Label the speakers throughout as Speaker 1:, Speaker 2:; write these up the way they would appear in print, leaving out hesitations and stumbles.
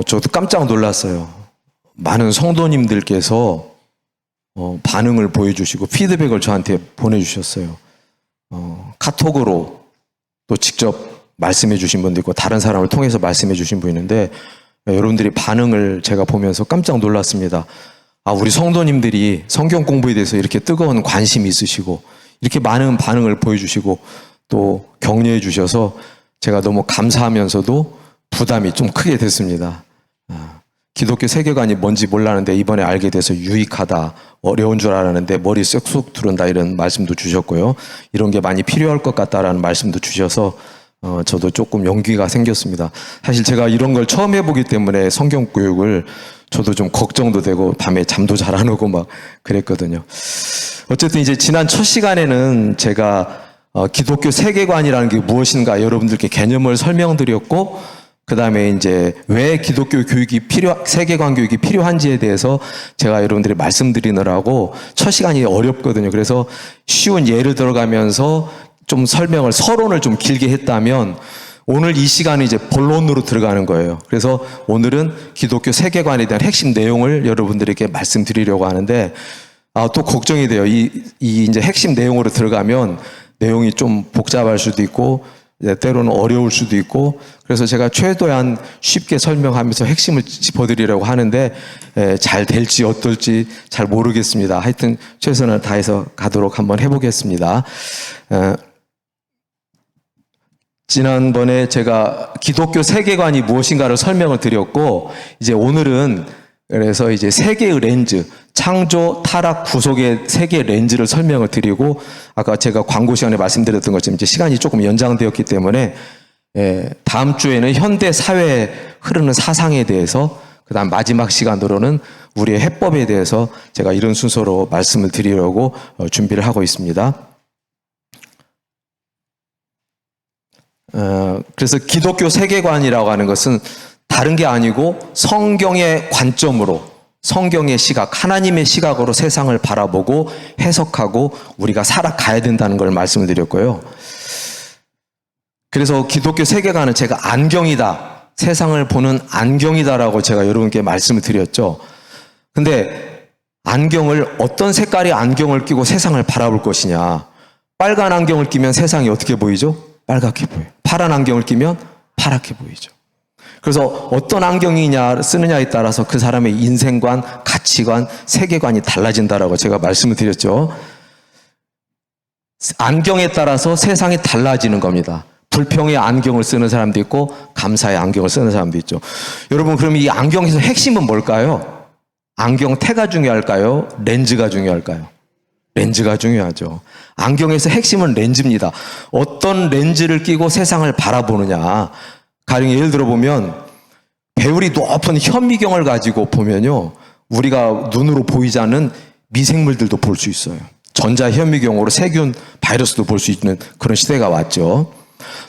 Speaker 1: 저도 깜짝 놀랐어요. 많은 성도님들께서 반응을 보여주시고 피드백을 저한테 보내주셨어요. 카톡으로 또 직접 말씀해 주신 분도 있고 다른 사람을 통해서 말씀해 주신 분이 있는데 여러분들이 반응을 제가 보면서 깜짝 놀랐습니다. 우리 성도님들이 성경 공부에 대해서 이렇게 뜨거운 관심이 있으시고 이렇게 많은 반응을 보여주시고 또 격려해 주셔서 제가 너무 감사하면서도 부담이 좀 크게 됐습니다. 기독교 세계관이 뭔지 몰랐는데 이번에 알게 돼서 유익하다, 어려운 줄 알았는데 머리 쏙쏙 들어온다 이런 말씀도 주셨고요. 이런 게 많이 필요할 것 같다라는 말씀도 주셔서 저도 조금 용기가 생겼습니다. 사실 제가 이런 걸 처음 해보기 때문에 성경 교육을 저도 좀 걱정도 되고 밤에 잠도 잘 안 오고 막 그랬거든요. 어쨌든 이제 지난 첫 시간에는 제가 기독교 세계관이라는 게 무엇인가 여러분들께 개념을 설명드렸고 그 다음에 이제 왜 기독교 교육이 세계관 교육이 필요한지에 대해서 제가 여러분들이 말씀드리느라고 첫 시간이 어렵거든요. 그래서 쉬운 예를 들어가면서 좀 서론을 좀 길게 했다면 오늘 이 시간은 이제 본론으로 들어가는 거예요. 그래서 오늘은 기독교 세계관에 대한 핵심 내용을 여러분들에게 말씀드리려고 하는데 또 걱정이 돼요. 이제 핵심 내용으로 들어가면 내용이 좀 복잡할 수도 있고 때로는 어려울 수도 있고 그래서 제가 최대한 쉽게 설명하면서 핵심을 짚어드리려고 하는데 잘 될지 어떨지 잘 모르겠습니다. 하여튼 최선을 다해서 가도록 한번 해보겠습니다. 지난번에 제가 기독교 세계관이 무엇인가를 설명을 드렸고 이제 오늘은 그래서 이제 세 개의 렌즈, 창조, 타락, 구속의 세 개의 렌즈를 설명을 드리고 아까 제가 광고 시간에 말씀드렸던 것처럼 이제 시간이 조금 연장되었기 때문에 다음 주에는 현대 사회에 흐르는 사상에 대해서 그다음 마지막 시간으로는 우리의 해법에 대해서 제가 이런 순서로 말씀을 드리려고 준비를 하고 있습니다. 그래서 기독교 세계관이라고 하는 것은 다른 게 아니고 성경의 관점으로 성경의 시각, 하나님의 시각으로 세상을 바라보고 해석하고 우리가 살아가야 된다는 걸 말씀을 드렸고요. 그래서 기독교 세계관은 제가 안경이다, 세상을 보는 안경이다라고 제가 여러분께 말씀을 드렸죠. 근데 안경을 어떤 색깔의 안경을 끼고 세상을 바라볼 것이냐. 빨간 안경을 끼면 세상이 어떻게 보이죠? 빨갛게 보여요. 파란 안경을 끼면 파랗게 보이죠. 그래서 어떤 안경이냐 쓰느냐에 따라서 그 사람의 인생관, 가치관, 세계관이 달라진다라고 제가 말씀을 드렸죠. 안경에 따라서 세상이 달라지는 겁니다. 불평의 안경을 쓰는 사람도 있고 감사의 안경을 쓰는 사람도 있죠. 여러분 그럼 이 안경에서 핵심은 뭘까요? 안경테가 중요할까요? 렌즈가 중요할까요? 렌즈가 중요하죠. 안경에서 핵심은 렌즈입니다. 어떤 렌즈를 끼고 세상을 바라보느냐. 가령 예를 들어보면 배율이 높은 현미경을 가지고 보면요. 우리가 눈으로 보이지 않는 미생물들도 볼 수 있어요. 전자현미경으로 세균, 바이러스도 볼 수 있는 그런 시대가 왔죠.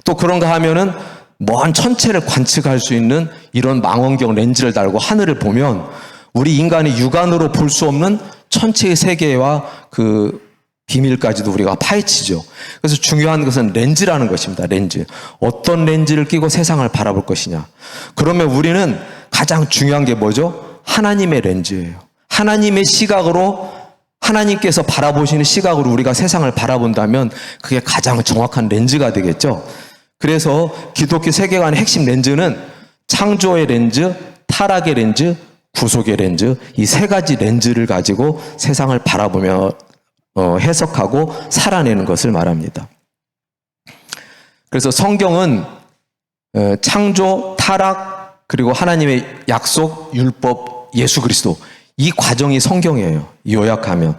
Speaker 1: 또 그런가 하면은 먼 천체를 관측할 수 있는 이런 망원경 렌즈를 달고 하늘을 보면 우리 인간이 육안으로 볼 수 없는 천체의 세계와 그 비밀까지도 우리가 파헤치죠. 그래서 중요한 것은 렌즈라는 것입니다. 렌즈. 어떤 렌즈를 끼고 세상을 바라볼 것이냐. 그러면 우리는 가장 중요한 게 뭐죠? 하나님의 렌즈예요. 하나님의 시각으로 하나님께서 바라보시는 시각으로 우리가 세상을 바라본다면 그게 가장 정확한 렌즈가 되겠죠. 그래서 기독교 세계관의 핵심 렌즈는 창조의 렌즈, 타락의 렌즈, 구속의 렌즈 이 세 가지 렌즈를 가지고 세상을 바라보며 해석하고 살아내는 것을 말합니다. 그래서 성경은 창조, 타락, 그리고 하나님의 약속, 율법, 예수 그리스도 이 과정이 성경이에요. 요약하면.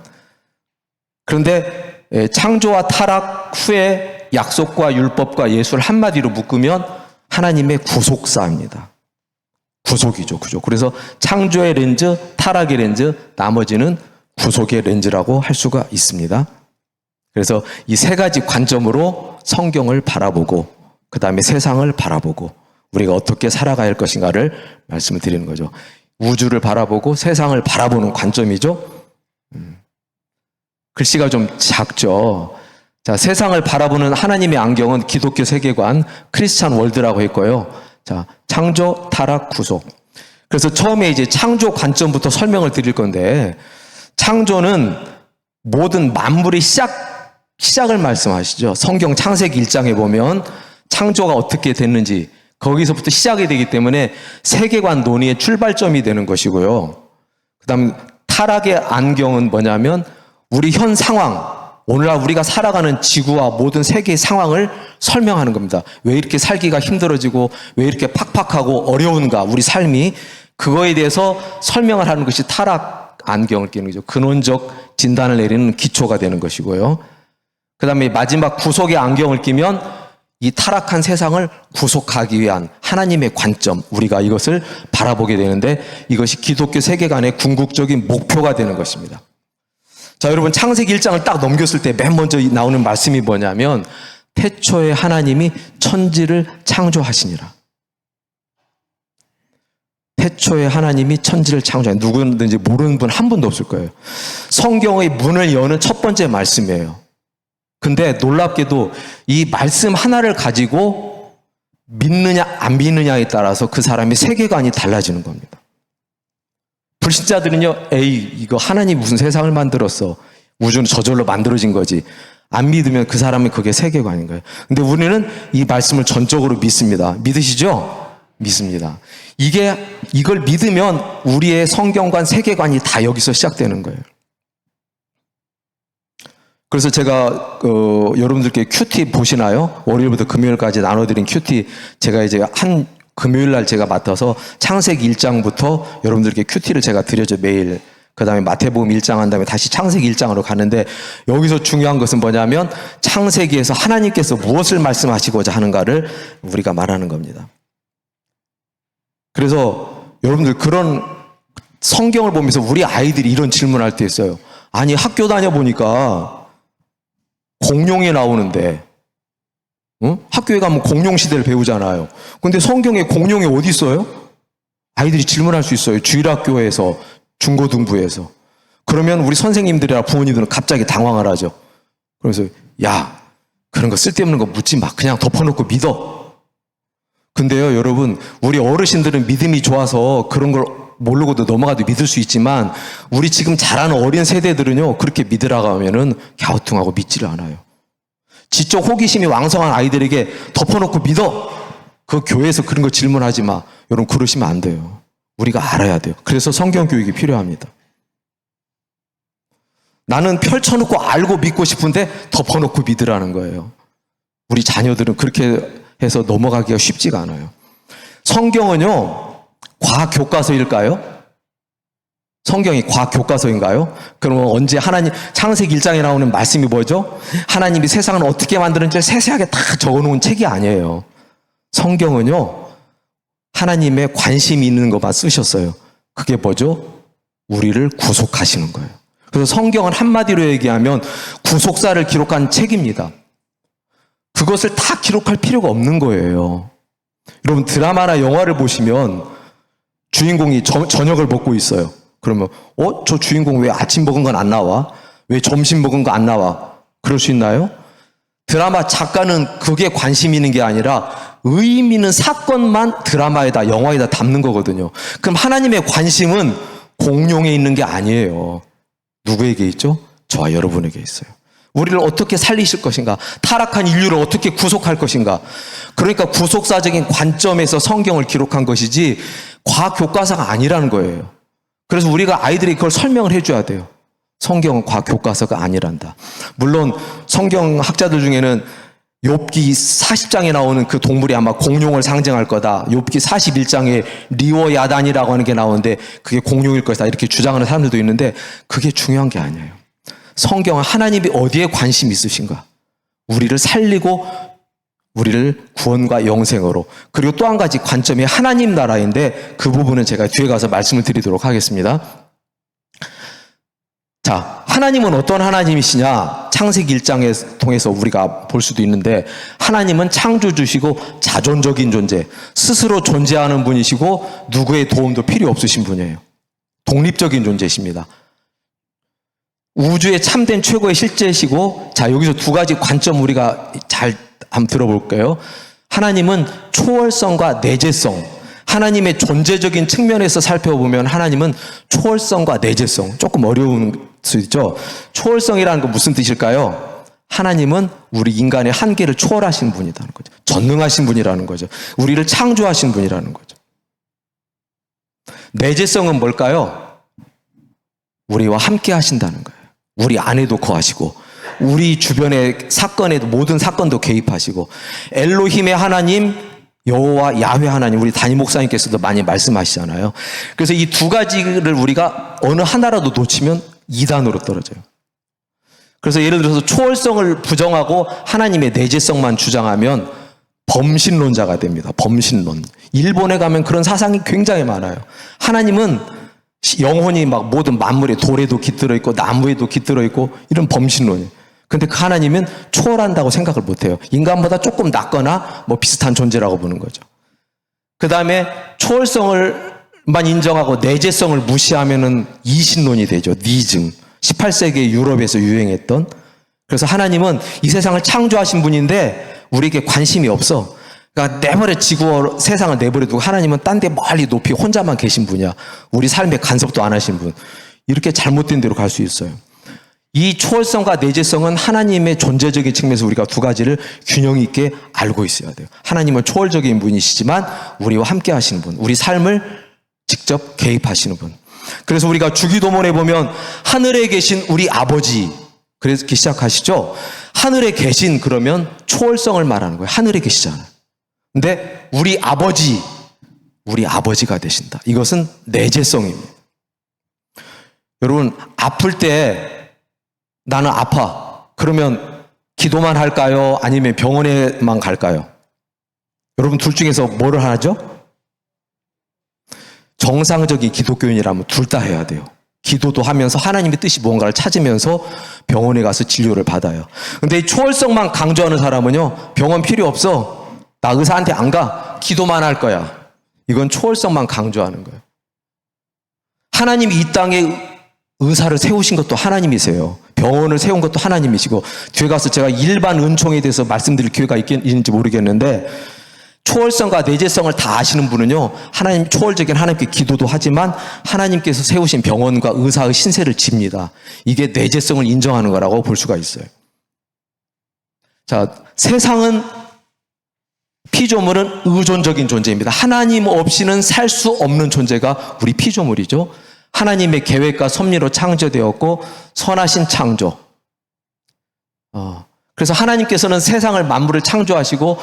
Speaker 1: 그런데 창조와 타락 후에 약속과 율법과 예수를 한마디로 묶으면 하나님의 구속사입니다. 구속이죠. 구속. 그래서 창조의 렌즈, 타락의 렌즈, 나머지는 구속의 렌즈라고 할 수가 있습니다. 그래서 이 세 가지 관점으로 성경을 바라보고 그 다음에 세상을 바라보고 우리가 어떻게 살아가야 할 것인가를 말씀을 드리는 거죠. 우주를 바라보고 세상을 바라보는 관점이죠. 글씨가 좀 작죠. 자, 세상을 바라보는 하나님의 안경은 기독교 세계관 크리스찬 월드라고 했고요. 자, 창조, 타락, 구속. 그래서 처음에 이제 창조 관점부터 설명을 드릴 건데, 창조는 모든 만물의 시작을 말씀하시죠. 성경 창세기 1장에 보면 창조가 어떻게 됐는지 거기서부터 시작이 되기 때문에 세계관 논의의 출발점이 되는 것이고요. 그 다음 타락의 안경은 뭐냐면 우리 현 상황, 오늘날 우리가 살아가는 지구와 모든 세계의 상황을 설명하는 겁니다. 왜 이렇게 살기가 힘들어지고 왜 이렇게 팍팍하고 어려운가 우리 삶이, 그거에 대해서 설명을 하는 것이 타락 안경을 끼는 거죠. 근원적 진단을 내리는 기초가 되는 것이고요. 그 다음에 마지막 구속의 안경을 끼면 이 타락한 세상을 구속하기 위한 하나님의 관점, 우리가 이것을 바라보게 되는데 이것이 기독교 세계관의 궁극적인 목표가 되는 것입니다. 자, 여러분 창세기 1장을 딱 넘겼을 때 맨 먼저 나오는 말씀이 뭐냐면 태초에 하나님이 천지를 창조하시니라. 태초에 하나님이 천지를 창조하시니라. 누구든지 모르는 분 한 분도 없을 거예요. 성경의 문을 여는 첫 번째 말씀이에요. 근데 놀랍게도 이 말씀 하나를 가지고 믿느냐 안 믿느냐에 따라서 그 사람의 세계관이 달라지는 겁니다. 불신자들은요, 에이, 이거 하나님 무슨 세상을 만들었어. 우주는 저절로 만들어진 거지. 안 믿으면 그 사람은 그게 세계관인 거예요. 근데 우리는 이 말씀을 전적으로 믿습니다. 믿으시죠? 믿습니다. 이걸 믿으면 우리의 성경관, 세계관이 다 여기서 시작되는 거예요. 그래서 제가 여러분들께 큐티 보시나요? 월요일부터 금요일까지 나눠드린 큐티, 제가 이제 한 금요일 날 제가 맡아서 창세기 1장부터 여러분들께 큐티를 제가 드려죠, 매일. 그 다음에 마태복음 1장 한 다음에 다시 창세기 1장으로 가는데, 여기서 중요한 것은 뭐냐면 창세기에서 하나님께서 무엇을 말씀하시고자 하는가를 우리가 말하는 겁니다. 그래서 여러분들 그런 성경을 보면서 우리 아이들이 이런 질문을 할 때 있어요. 아니, 학교 다녀보니까 공룡이 나오는데, 학교에 가면 공룡 시대를 배우잖아요. 근데 성경에 공룡이 어디 있어요? 아이들이 질문할 수 있어요. 주일학교에서, 중고등부에서. 그러면 우리 선생님들이나 부모님들은 갑자기 당황을 하죠. 그래서 야, 그런 거 쓸데없는 거 묻지 마. 그냥 덮어놓고 믿어. 근데요, 여러분, 우리 어르신들은 믿음이 좋아서 그런 걸 모르고도 넘어가도 믿을 수 있지만 우리 지금 자라는 어린 세대들은요, 그렇게 믿으라고 하면은 갸우뚱하고 믿지를 않아요. 지적 호기심이 왕성한 아이들에게 덮어놓고 믿어. 그 교회에서 그런 거 질문하지 마. 여러분, 그러시면 안 돼요. 우리가 알아야 돼요. 그래서 성경 교육이 필요합니다. 나는 펼쳐놓고 알고 믿고 싶은데 덮어놓고 믿으라는 거예요. 우리 자녀들은 그렇게 해서 넘어가기가 쉽지가 않아요. 성경은요, 과학 교과서일까요? 성경이 과학 교과서인가요? 그러면 언제 하나님, 창세기 1장에 나오는 말씀이 뭐죠? 하나님이 세상을 어떻게 만드는지 세세하게 다 적어놓은 책이 아니에요. 성경은요, 하나님의 관심이 있는 것만 쓰셨어요. 그게 뭐죠? 우리를 구속하시는 거예요. 그래서 성경은 한마디로 얘기하면 구속사를 기록한 책입니다. 그것을 다 기록할 필요가 없는 거예요. 여러분, 드라마나 영화를 보시면 주인공이 저녁을 먹고 있어요. 그러면 저 주인공 왜 아침 먹은 건 안 나와? 왜 점심 먹은 거 안 나와? 그럴 수 있나요? 드라마 작가는 그게 관심 있는 게 아니라 의미 있는 사건만 드라마에다, 영화에다 담는 거거든요. 그럼 하나님의 관심은 공룡에 있는 게 아니에요. 누구에게 있죠? 저와 여러분에게 있어요. 우리를 어떻게 살리실 것인가? 타락한 인류를 어떻게 구속할 것인가? 그러니까 구속사적인 관점에서 성경을 기록한 것이지 과학 교과서가 아니라는 거예요. 그래서 우리가 아이들에게 그걸 설명을 해줘야 돼요. 성경은 과학 교과서가 아니란다. 물론 성경 학자들 중에는 욥기 40장에 나오는 그 동물이 아마 공룡을 상징할 거다. 욥기 41장에 리워야단이라고 하는 게 나오는데 그게 공룡일 것이다. 이렇게 주장하는 사람들도 있는데 그게 중요한 게 아니에요. 성경은 하나님이 어디에 관심이 있으신가? 우리를 살리고 우리를 구원과 영생으로. 그리고 또 한 가지 관점이 하나님 나라인데 그 부분은 제가 뒤에 가서 말씀을 드리도록 하겠습니다. 자, 하나님은 어떤 하나님이시냐? 창세기 1장에 통해서 우리가 볼 수도 있는데 하나님은 창조주시고 자존적인 존재, 스스로 존재하는 분이시고 누구의 도움도 필요 없으신 분이에요. 독립적인 존재이십니다. 우주의 참된 최고의 실제이시고, 자, 여기서 두 가지 관점 우리가 잘 한번 들어볼게요. 하나님은 초월성과 내재성, 하나님의 존재적인 측면에서 살펴보면 하나님은 초월성과 내재성, 조금 어려운 수 있죠. 초월성이라는 건 무슨 뜻일까요? 하나님은 우리 인간의 한계를 초월하신 분이라는 거죠. 전능하신 분이라는 거죠. 우리를 창조하신 분이라는 거죠. 내재성은 뭘까요? 우리와 함께 하신다는 거예요. 우리 안에도 거하시고 우리 주변의 사건에도 모든 사건도 개입하시고 엘로힘의 하나님, 여호와 야훼 하나님, 우리 담임 목사님께서도 많이 말씀하시잖아요. 그래서 이 두 가지를 우리가 어느 하나라도 놓치면 이단으로 떨어져요. 그래서 예를 들어서 초월성을 부정하고 하나님의 내재성만 주장하면 범신론자가 됩니다. 범신론. 일본에 가면 그런 사상이 굉장히 많아요. 하나님은 영혼이 막 모든 만물에 돌에도 깃들어 있고 나무에도 깃들어 있고 이런 범신론이에요. 근데 그 하나님은 초월한다고 생각을 못해요. 인간보다 조금 낫거나 뭐 비슷한 존재라고 보는 거죠. 그 다음에 초월성을만 인정하고 내재성을 무시하면은 이신론이 되죠. 니즘. 18세기 유럽에서 유행했던. 그래서 하나님은 이 세상을 창조하신 분인데 우리에게 관심이 없어. 그러니까 내버려 지구 세상을 내버려 두고 하나님은 딴 데 멀리 높이 혼자만 계신 분이야. 우리 삶에 간섭도 안 하신 분. 이렇게 잘못된 데로 갈 수 있어요. 이 초월성과 내재성은 하나님의 존재적인 측면에서 우리가 두 가지를 균형 있게 알고 있어야 돼요. 하나님은 초월적인 분이시지만 우리와 함께 하시는 분, 우리 삶을 직접 개입하시는 분. 그래서 우리가 주기도문에 보면 하늘에 계신 우리 아버지, 그래서 이렇게 시작하시죠. 하늘에 계신 그러면 초월성을 말하는 거예요. 하늘에 계시잖아요. 근데 우리 아버지가 되신다. 이것은 내재성입니다. 여러분, 아플 때 나는 아파. 그러면 기도만 할까요? 아니면 병원에만 갈까요? 여러분 둘 중에서 뭐를 하죠? 정상적인 기독교인이라면 둘 다 해야 돼요. 기도도 하면서 하나님의 뜻이 무언가를 찾으면서 병원에 가서 진료를 받아요. 근데 이 초월성만 강조하는 사람은요, 병원 필요 없어. 나 의사한테 안 가. 기도만 할 거야. 이건 초월성만 강조하는 거예요. 하나님이 이 땅에 의사를 세우신 것도 하나님이세요. 병원을 세운 것도 하나님이시고, 뒤에 가서 제가 일반 은총에 대해서 말씀드릴 기회가 있는지 모르겠는데, 초월성과 내재성을 다 아시는 분은요, 하나님, 초월적인 하나님께 기도도 하지만 하나님께서 세우신 병원과 의사의 신세를 집니다. 이게 내재성을 인정하는 거라고 볼 수가 있어요. 자, 세상은, 피조물은 의존적인 존재입니다. 하나님 없이는 살 수 없는 존재가 우리 피조물이죠. 하나님의 계획과 섭리로 창조되었고 선하신 창조. 그래서 하나님께서는 세상을 만물을 창조하시고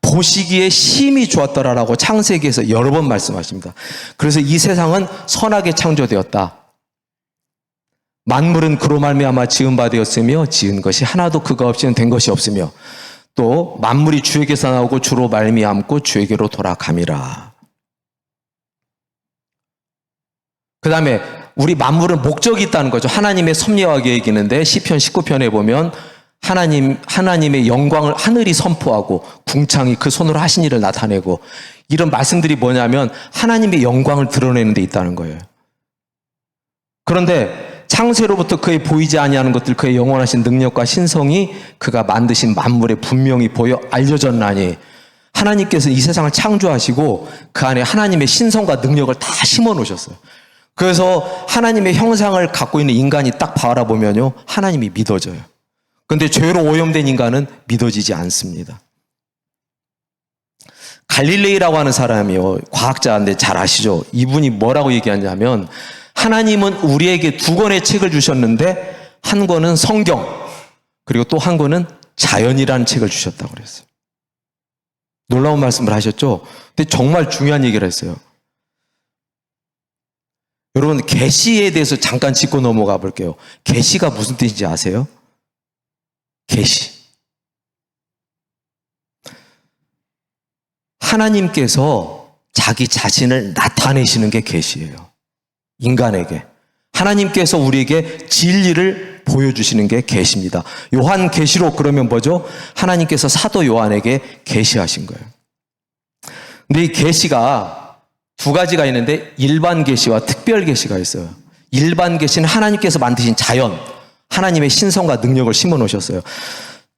Speaker 1: 보시기에 심히 좋았더라라고 창세기에서 여러 번 말씀하십니다. 그래서 이 세상은 선하게 창조되었다. 만물은 그로 말미암아 지은 바 되었으며 지은 것이 하나도 그가 없이는 된 것이 없으며 또 만물이 주에게서 나오고 주로 말미암고 주에게로 돌아감이라. 그 다음에 우리 만물은 목적이 있다는 거죠. 하나님의 섭리와 계획이 있는데 시편 19편에 보면 하나님의 영광을 하늘이 선포하고 궁창이 그 손으로 하신 일을 나타내고 이런 말씀들이 뭐냐면 하나님의 영광을 드러내는 데 있다는 거예요. 그런데 창세로부터 그의 보이지 아니하는 것들 그의 영원하신 능력과 신성이 그가 만드신 만물에 분명히 보여 알려졌나니 하나님께서 이 세상을 창조하시고 그 안에 하나님의 신성과 능력을 다 심어 놓으셨어요. 그래서 하나님의 형상을 갖고 있는 인간이 딱 바라보면요, 하나님이 믿어져요. 그런데 죄로 오염된 인간은 믿어지지 않습니다. 갈릴레이라고 하는 사람이요, 과학자인데 잘 아시죠? 이분이 뭐라고 얘기하냐면 하나님은 우리에게 두 권의 책을 주셨는데 한 권은 성경, 그리고 또 한 권은 자연이라는 책을 주셨다고 그랬어요. 놀라운 말씀을 하셨죠? 근데 정말 중요한 얘기를 했어요. 여러분, 계시에 대해서 잠깐 짚고 넘어가 볼게요. 계시가 무슨 뜻인지 아세요? 계시. 하나님께서 자기 자신을 나타내시는 게 계시예요. 인간에게. 하나님께서 우리에게 진리를 보여주시는 게 계시입니다. 요한 계시록 그러면 뭐죠? 하나님께서 사도 요한에게 계시하신 거예요. 근데 이 계시가 두 가지가 있는데 일반 계시와 특별 계시가 있어요. 일반 계시는 하나님께서 만드신 자연, 하나님의 신성과 능력을 심어 놓으셨어요.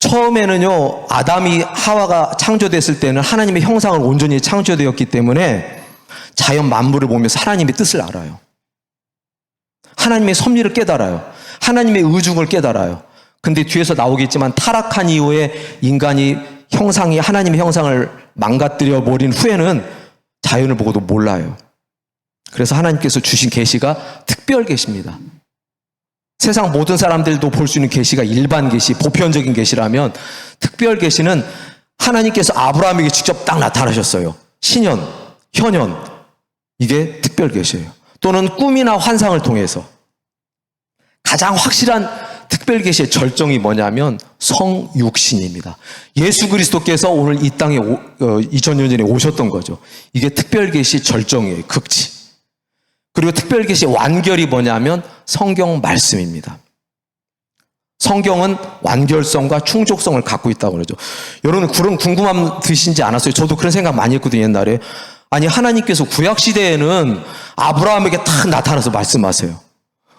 Speaker 1: 처음에는요, 아담이 하와가 창조됐을 때는 하나님의 형상을 온전히 창조되었기 때문에 자연 만물을 보면서 하나님의 뜻을 알아요. 하나님의 섭리를 깨달아요. 하나님의 의중을 깨달아요. 근데 뒤에서 나오겠지만 타락한 이후에 인간이 하나님의 형상을 망가뜨려 버린 후에는 자연을 보고도 몰라요. 그래서 하나님께서 주신 계시가 특별 계시입니다. 세상 모든 사람들도 볼 수 있는 계시가 일반 계시, 보편적인 계시라면 특별 계시는 하나님께서 아브라함에게 직접 딱 나타나셨어요. 신현, 현현, 이게 특별 계시예요. 또는 꿈이나 환상을 통해서. 가장 확실한 특별 계시의 절정이 뭐냐면 성육신입니다. 예수 그리스도께서 오늘 이 땅에 2000년 전에 오셨던 거죠. 이게 특별 계시 절정이에요. 극치. 그리고 특별 계시의 완결이 뭐냐면 성경 말씀입니다. 성경은 완결성과 충족성을 갖고 있다고 그러죠. 여러분 그런 궁금함 드시지 않았어요? 저도 그런 생각 많이 했거든요, 옛날에. 아니, 하나님께서 구약시대에는 아브라함에게 딱 나타나서 말씀하세요.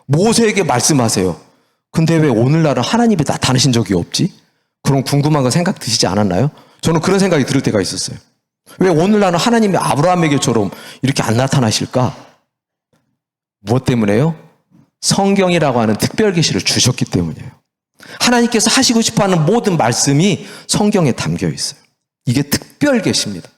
Speaker 1: 모세에게 말씀하세요. 근데 왜 오늘날은 하나님이 나타나신 적이 없지? 그런 궁금한 거 생각 드시지 않았나요? 저는 그런 생각이 들 때가 있었어요. 왜 오늘날은 하나님이 아브라함에게처럼 이렇게 안 나타나실까? 무엇 때문에요? 성경이라고 하는 특별 계시를 주셨기 때문이에요. 하나님께서 하시고 싶어하는 모든 말씀이 성경에 담겨 있어요. 이게 특별 계시입니다.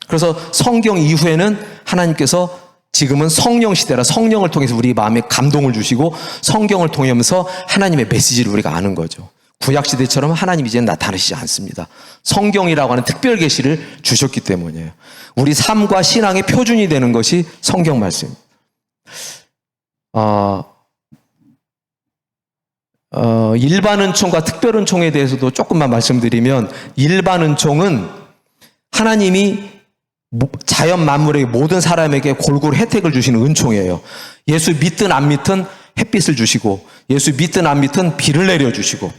Speaker 1: 그래서 성경 이후에는 하나님께서 지금은 성령 시대라 성령을 통해서 우리 마음에 감동을 주시고 성경을 통하면서 하나님의 메시지를 우리가 아는 거죠. 구약 시대처럼 하나님이 이제 나타나시지 않습니다. 성경이라고 하는 특별 계시를 주셨기 때문이에요. 우리 삶과 신앙의 표준이 되는 것이 성경 말씀입니다. 일반 은총과 특별 은총에 대해서도 조금만 말씀드리면, 일반 은총은 하나님이 자연 만물의 모든 사람에게 골고루 혜택을 주시는 은총이에요. 예수 믿든 안 믿든 햇빛을 주시고, 예수 믿든 안 믿든 비를 내려주시고,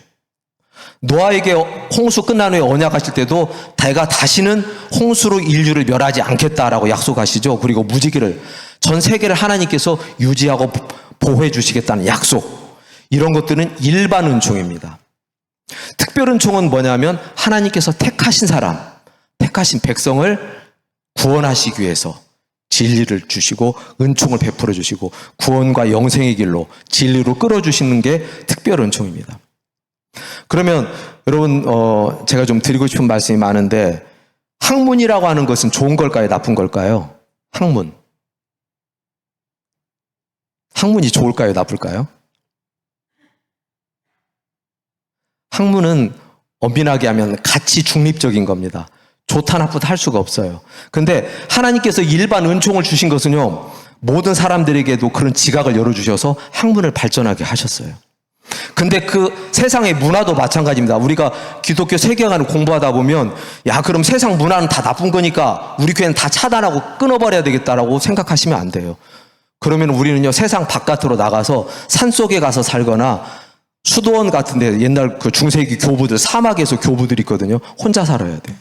Speaker 1: 노아에게 홍수 끝난 후에 언약하실 때도 내가 다시는 홍수로 인류를 멸하지 않겠다라고 약속하시죠. 그리고 무지개를, 전 세계를 하나님께서 유지하고 보호해 주시겠다는 약속, 이런 것들은 일반 은총입니다. 특별 은총은 뭐냐면 하나님께서 택하신 사람, 택하신 백성을 구원하시기 위해서 진리를 주시고 은총을 베풀어 주시고 구원과 영생의 길로 진리로 끌어주시는 게 특별 은총입니다. 그러면 여러분, 제가 좀 드리고 싶은 말씀이 많은데, 학문이라고 하는 것은 좋은 걸까요? 나쁜 걸까요? 학문이 좋을까요? 나쁠까요? 학문은 엄밀하게 하면 가치 중립적인 겁니다. 좋다 나쁘다 할 수가 없어요. 근데 하나님께서 일반 은총을 주신 것은요, 모든 사람들에게도 그런 지각을 열어주셔서 학문을 발전하게 하셨어요. 근데 그 세상의 문화도 마찬가지입니다. 우리가 기독교 세계관을 공부하다 보면, 야, 그럼 세상 문화는 다 나쁜 거니까 우리 교회는 다 차단하고 끊어버려야 되겠다라고 생각하시면 안 돼요. 그러면 우리는요, 세상 바깥으로 나가서 산속에 가서 살거나 수도원 같은데, 옛날 그 중세기 교부들, 사막에서 교부들이 있거든요. 혼자 살아야 돼요.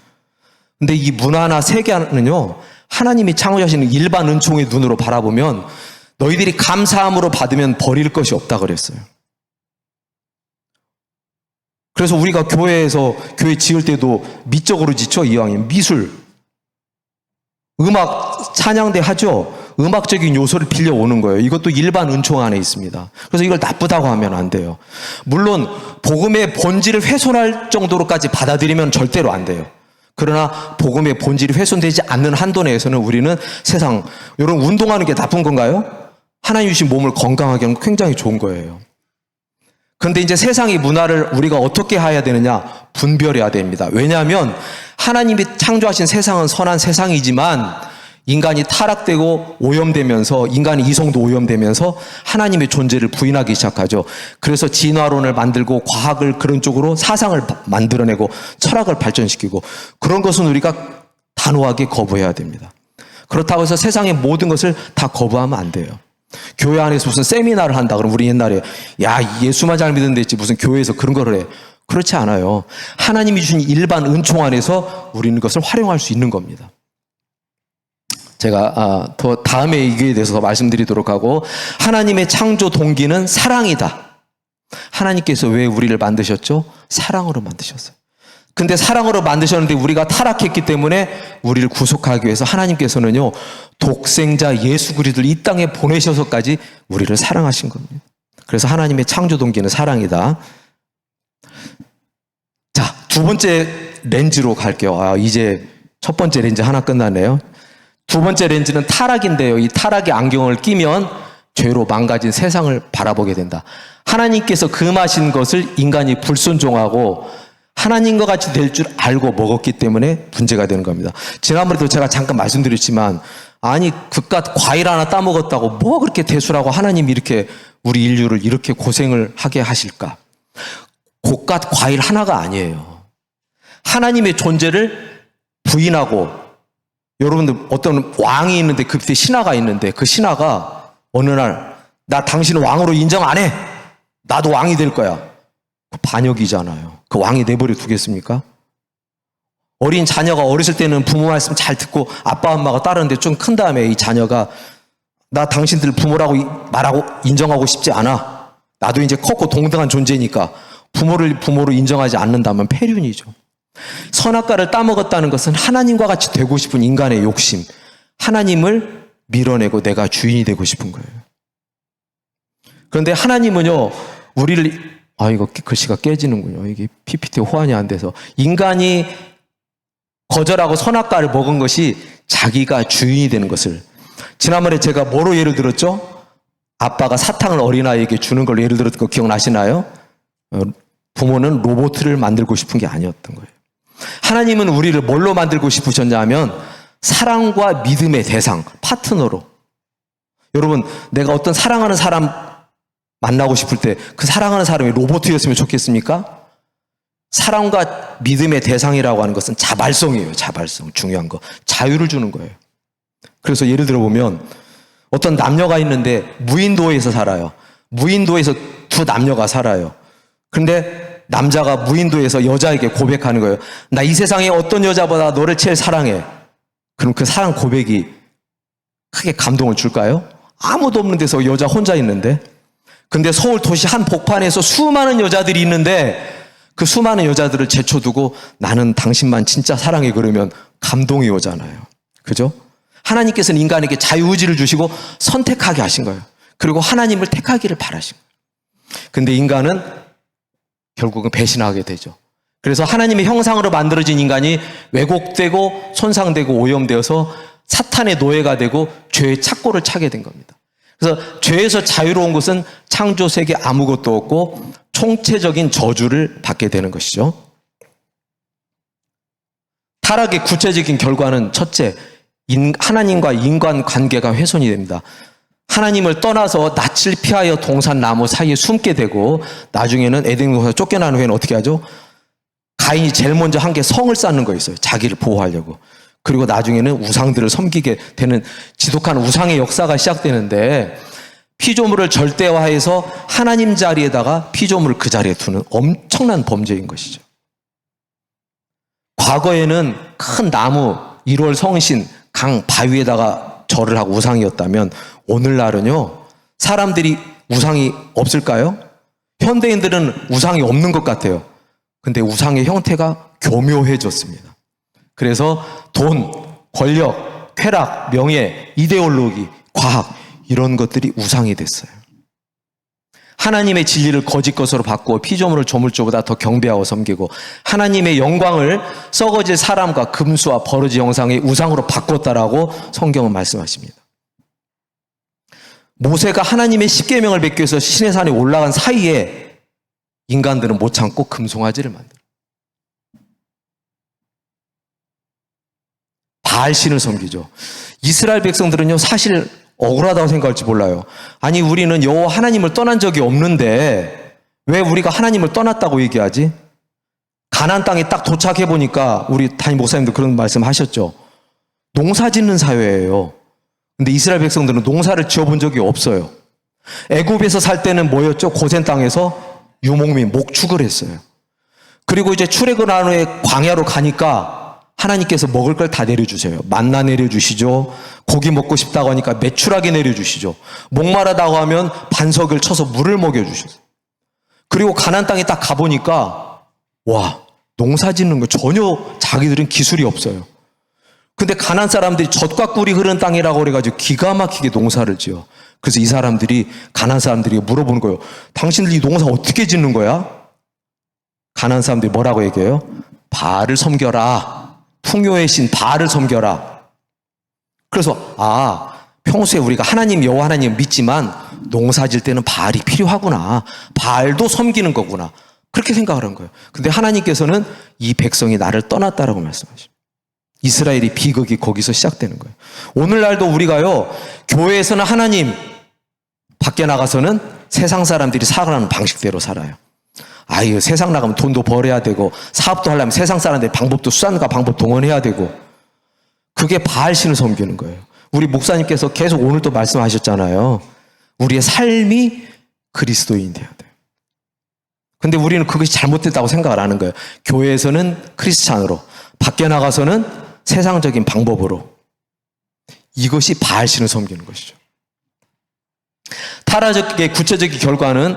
Speaker 1: 근데 이 문화나 세계는요, 하나님이 창조하시는 일반 은총의 눈으로 바라보면 너희들이 감사함으로 받으면 버릴 것이 없다 그랬어요. 그래서 우리가 교회에서 교회 지을 때도 미적으로 짓죠. 이왕이면 미술, 음악, 찬양대 하죠. 음악적인 요소를 빌려오는 거예요. 이것도 일반 은총 안에 있습니다. 그래서 이걸 나쁘다고 하면 안 돼요. 물론 복음의 본질을 훼손할 정도로까지 받아들이면 절대로 안 돼요. 그러나 복음의 본질이 훼손되지 않는 한도 내에서는 우리는 세상, 여러분, 운동하는 게 나쁜 건가요? 하나님 주신 몸을 건강하게 하는 건 굉장히 좋은 거예요. 그런데 이제 세상의 문화를 우리가 어떻게 해야 되느냐? 분별해야 됩니다. 왜냐하면 하나님이 창조하신 세상은 선한 세상이지만 인간이 타락되고 오염되면서, 인간의 이성도 오염되면서 하나님의 존재를 부인하기 시작하죠. 그래서 진화론을 만들고 과학을 그런 쪽으로 사상을 만들어내고 철학을 발전시키고, 그런 것은 우리가 단호하게 거부해야 됩니다. 그렇다고 해서 세상의 모든 것을 다 거부하면 안 돼요. 교회 안에서 무슨 세미나를 한다 그러면 우리 옛날에, 야, 예수만 잘 믿으면 되지 무슨 교회에서 그런 거를 해. 그렇지 않아요. 하나님이 주신 일반 은총 안에서 우리는 그것을 활용할 수 있는 겁니다. 제가 더 다음에 이거에 대해서 더 말씀드리도록 하고, 하나님의 창조 동기는 사랑이다. 하나님께서 왜 우리를 만드셨죠? 사랑으로 만드셨어요. 근데 사랑으로 만드셨는데 우리가 타락했기 때문에 우리를 구속하기 위해서 하나님께서는요, 독생자 예수 그리스도를 이 땅에 보내셔서까지 우리를 사랑하신 겁니다. 그래서 하나님의 창조 동기는 사랑이다. 자, 두 번째 렌즈로 갈게요. 이제 첫 번째 렌즈 하나 끝났네요. 두 번째 렌즈는 타락인데요. 이 타락의 안경을 끼면 죄로 망가진 세상을 바라보게 된다. 하나님께서 금하신 것을 인간이 불순종하고 하나님과 같이 될 줄 알고 먹었기 때문에 문제가 되는 겁니다. 지난번에도 제가 잠깐 말씀드렸지만, 아니 그깟 과일 하나 따먹었다고 뭐 그렇게 대수라고 하나님이 이렇게 우리 인류를 이렇게 고생을 하게 하실까? 그깟 과일 하나가 아니에요. 하나님의 존재를 부인하고, 여러분들 어떤 왕이 있는데 그 밑에 신하가 있는데 그 신하가 어느 날 나 당신은 왕으로 인정 안 해. 나도 왕이 될 거야. 그 반역이잖아요. 그 왕이 내버려 두겠습니까? 어린 자녀가 어렸을 때는 부모 말씀 잘 듣고 아빠 엄마가 따르는데 좀 큰 다음에 이 자녀가 나 당신들 부모라고 말하고 인정하고 싶지 않아. 나도 이제 컸고 동등한 존재니까 부모를 부모로 인정하지 않는다면 폐륜이죠. 선악과를 따먹었다는 것은 하나님과 같이 되고 싶은 인간의 욕심, 하나님을 밀어내고 내가 주인이 되고 싶은 거예요. 그런데 하나님은요, 우리를 이거 글씨가 깨지는군요. 이게 PPT 호환이 안 돼서. 인간이 거절하고 선악과를 먹은 것이 자기가 주인이 되는 것을. 지난번에 제가 뭐로 예를 들었죠? 아빠가 사탕을 어린아이에게 주는 걸로 예를 들었던 거 기억나시나요? 부모는 로봇을 만들고 싶은 게 아니었던 거예요. 하나님은 우리를 뭘로 만들고 싶으셨냐 하면 사랑과 믿음의 대상, 파트너로. 여러분, 내가 어떤 사랑하는 사람 만나고 싶을 때 그 사랑하는 사람이 로봇이었으면 좋겠습니까? 사랑과 믿음의 대상이라고 하는 것은 자발성이에요. 자발성. 중요한 거. 자유를 주는 거예요. 그래서 예를 들어보면 어떤 남녀가 있는데 무인도에서 살아요. 무인도에서 두 남녀가 살아요. 그런데 남자가 무인도에서 여자에게 고백하는 거예요. 나 이 세상에 어떤 여자보다 너를 제일 사랑해. 그럼 그 사랑 고백이 크게 감동을 줄까요? 아무도 없는 데서 여자 혼자 있는데. 근데 서울 도시 한 복판에서 수많은 여자들이 있는데 그 수많은 여자들을 제쳐두고 나는 당신만 진짜 사랑해 그러면 감동이 오잖아요. 그죠? 하나님께서는 인간에게 자유의지를 주시고 선택하게 하신 거예요. 그리고 하나님을 택하기를 바라신 거예요. 근데 인간은 결국은 배신하게 되죠. 그래서 하나님의 형상으로 만들어진 인간이 왜곡되고 손상되고 오염되어서 사탄의 노예가 되고 죄의 착고를 차게 된 겁니다. 그래서 죄에서 자유로운 것은 창조 세계 아무것도 없고 총체적인 저주를 받게 되는 것이죠. 타락의 구체적인 결과는 첫째, 하나님과 인간 관계가 훼손이 됩니다. 하나님을 떠나서 낯을 피하여 동산 나무 사이에 숨게 되고 나중에는 에덴 동산에서 쫓겨난 후에는 어떻게 하죠? 가인이 제일 먼저 한 게 성을 쌓는 거였어요. 자기를 보호하려고. 그리고 나중에는 우상들을 섬기게 되는 지독한 우상의 역사가 시작되는데 피조물을 절대화해서 하나님 자리에다가 피조물을 그 자리에 두는 엄청난 범죄인 것이죠. 과거에는 큰 나무, 1월 성신, 강, 바위에다가 절을 하고 우상이었다면 오늘날은요, 사람들이 우상이 없을까요? 현대인들은 우상이 없는 것 같아요. 근데 우상의 형태가 교묘해졌습니다. 그래서 돈, 권력, 쾌락, 명예, 이데올로기, 과학 이런 것들이 우상이 됐어요. 하나님의 진리를 거짓 것으로 바꾸어 피조물을 조물주보다 더 경배하고 섬기고 하나님의 영광을 썩어질 사람과 금수와 버러지 형상의 우상으로 바꿨다라고 성경은 말씀하십니다. 모세가 하나님의 십계명을 뵙기 위해서 시내산에 올라간 사이에 인간들은 못 참고 금송아지를 만들어요. 바알신을 섬기죠. 이스라엘 백성들은요, 사실 억울하다고 생각할지 몰라요. 아니, 우리는 여호와 하나님을 떠난 적이 없는데 왜 우리가 하나님을 떠났다고 얘기하지? 가나안 땅에 딱 도착해 보니까 우리 담임 목사님도 그런 말씀 하셨죠. 농사 짓는 사회예요. 근데 이스라엘 백성들은 농사를 지어본 적이 없어요. 애굽에서 살 때는 뭐였죠? 고센 땅에서 유목민, 목축을 했어요. 그리고 이제 출애굽한 후에 광야로 가니까 하나님께서 먹을 걸 다 내려주세요. 만나 내려주시죠. 고기 먹고 싶다고 하니까 매출하게 내려주시죠. 목마르다고 하면 반석을 쳐서 물을 먹여주시죠. 그리고 가나안 땅에 딱 가보니까 와, 농사 짓는 거 전혀 자기들은 기술이 없어요. 근데 가나안 사람들이 젖과 꿀이 흐르는 땅이라고 그래가지고 기가 막히게 농사를 지어. 그래서 이 사람들이, 가나안 사람들이 물어보는 거예요. 당신들 이 농사 어떻게 짓는 거야? 가나안 사람들이 뭐라고 얘기해요? 바알을 섬겨라. 풍요의 신 바알을 섬겨라. 그래서 평소에 우리가 하나님, 여호와 하나님 믿지만 농사 질 때는 바알이 필요하구나. 바알도 섬기는 거구나. 그렇게 생각을 한 거예요. 근데 하나님께서는 이 백성이 나를 떠났다라고 말씀하십니다. 이스라엘의 비극이 거기서 시작되는 거예요. 오늘날도 우리가요, 교회에서는 하나님, 밖에 나가서는 세상 사람들이 살아가는 방식대로 살아요. 이거 세상 나가면 돈도 벌어야 되고, 사업도 하려면 세상 사람들의 방법도, 수단과 방법 동원해야 되고, 그게 바알신을 섬기는 거예요. 우리 목사님께서 계속 오늘도 말씀하셨잖아요. 우리의 삶이 그리스도인이 돼야 돼요. 근데 우리는 그것이 잘못됐다고 생각을 하는 거예요. 교회에서는 크리스찬으로, 밖에 나가서는 세상적인 방법으로. 이것이 바알신을 섬기는 것이죠. 타락의 구체적인 결과는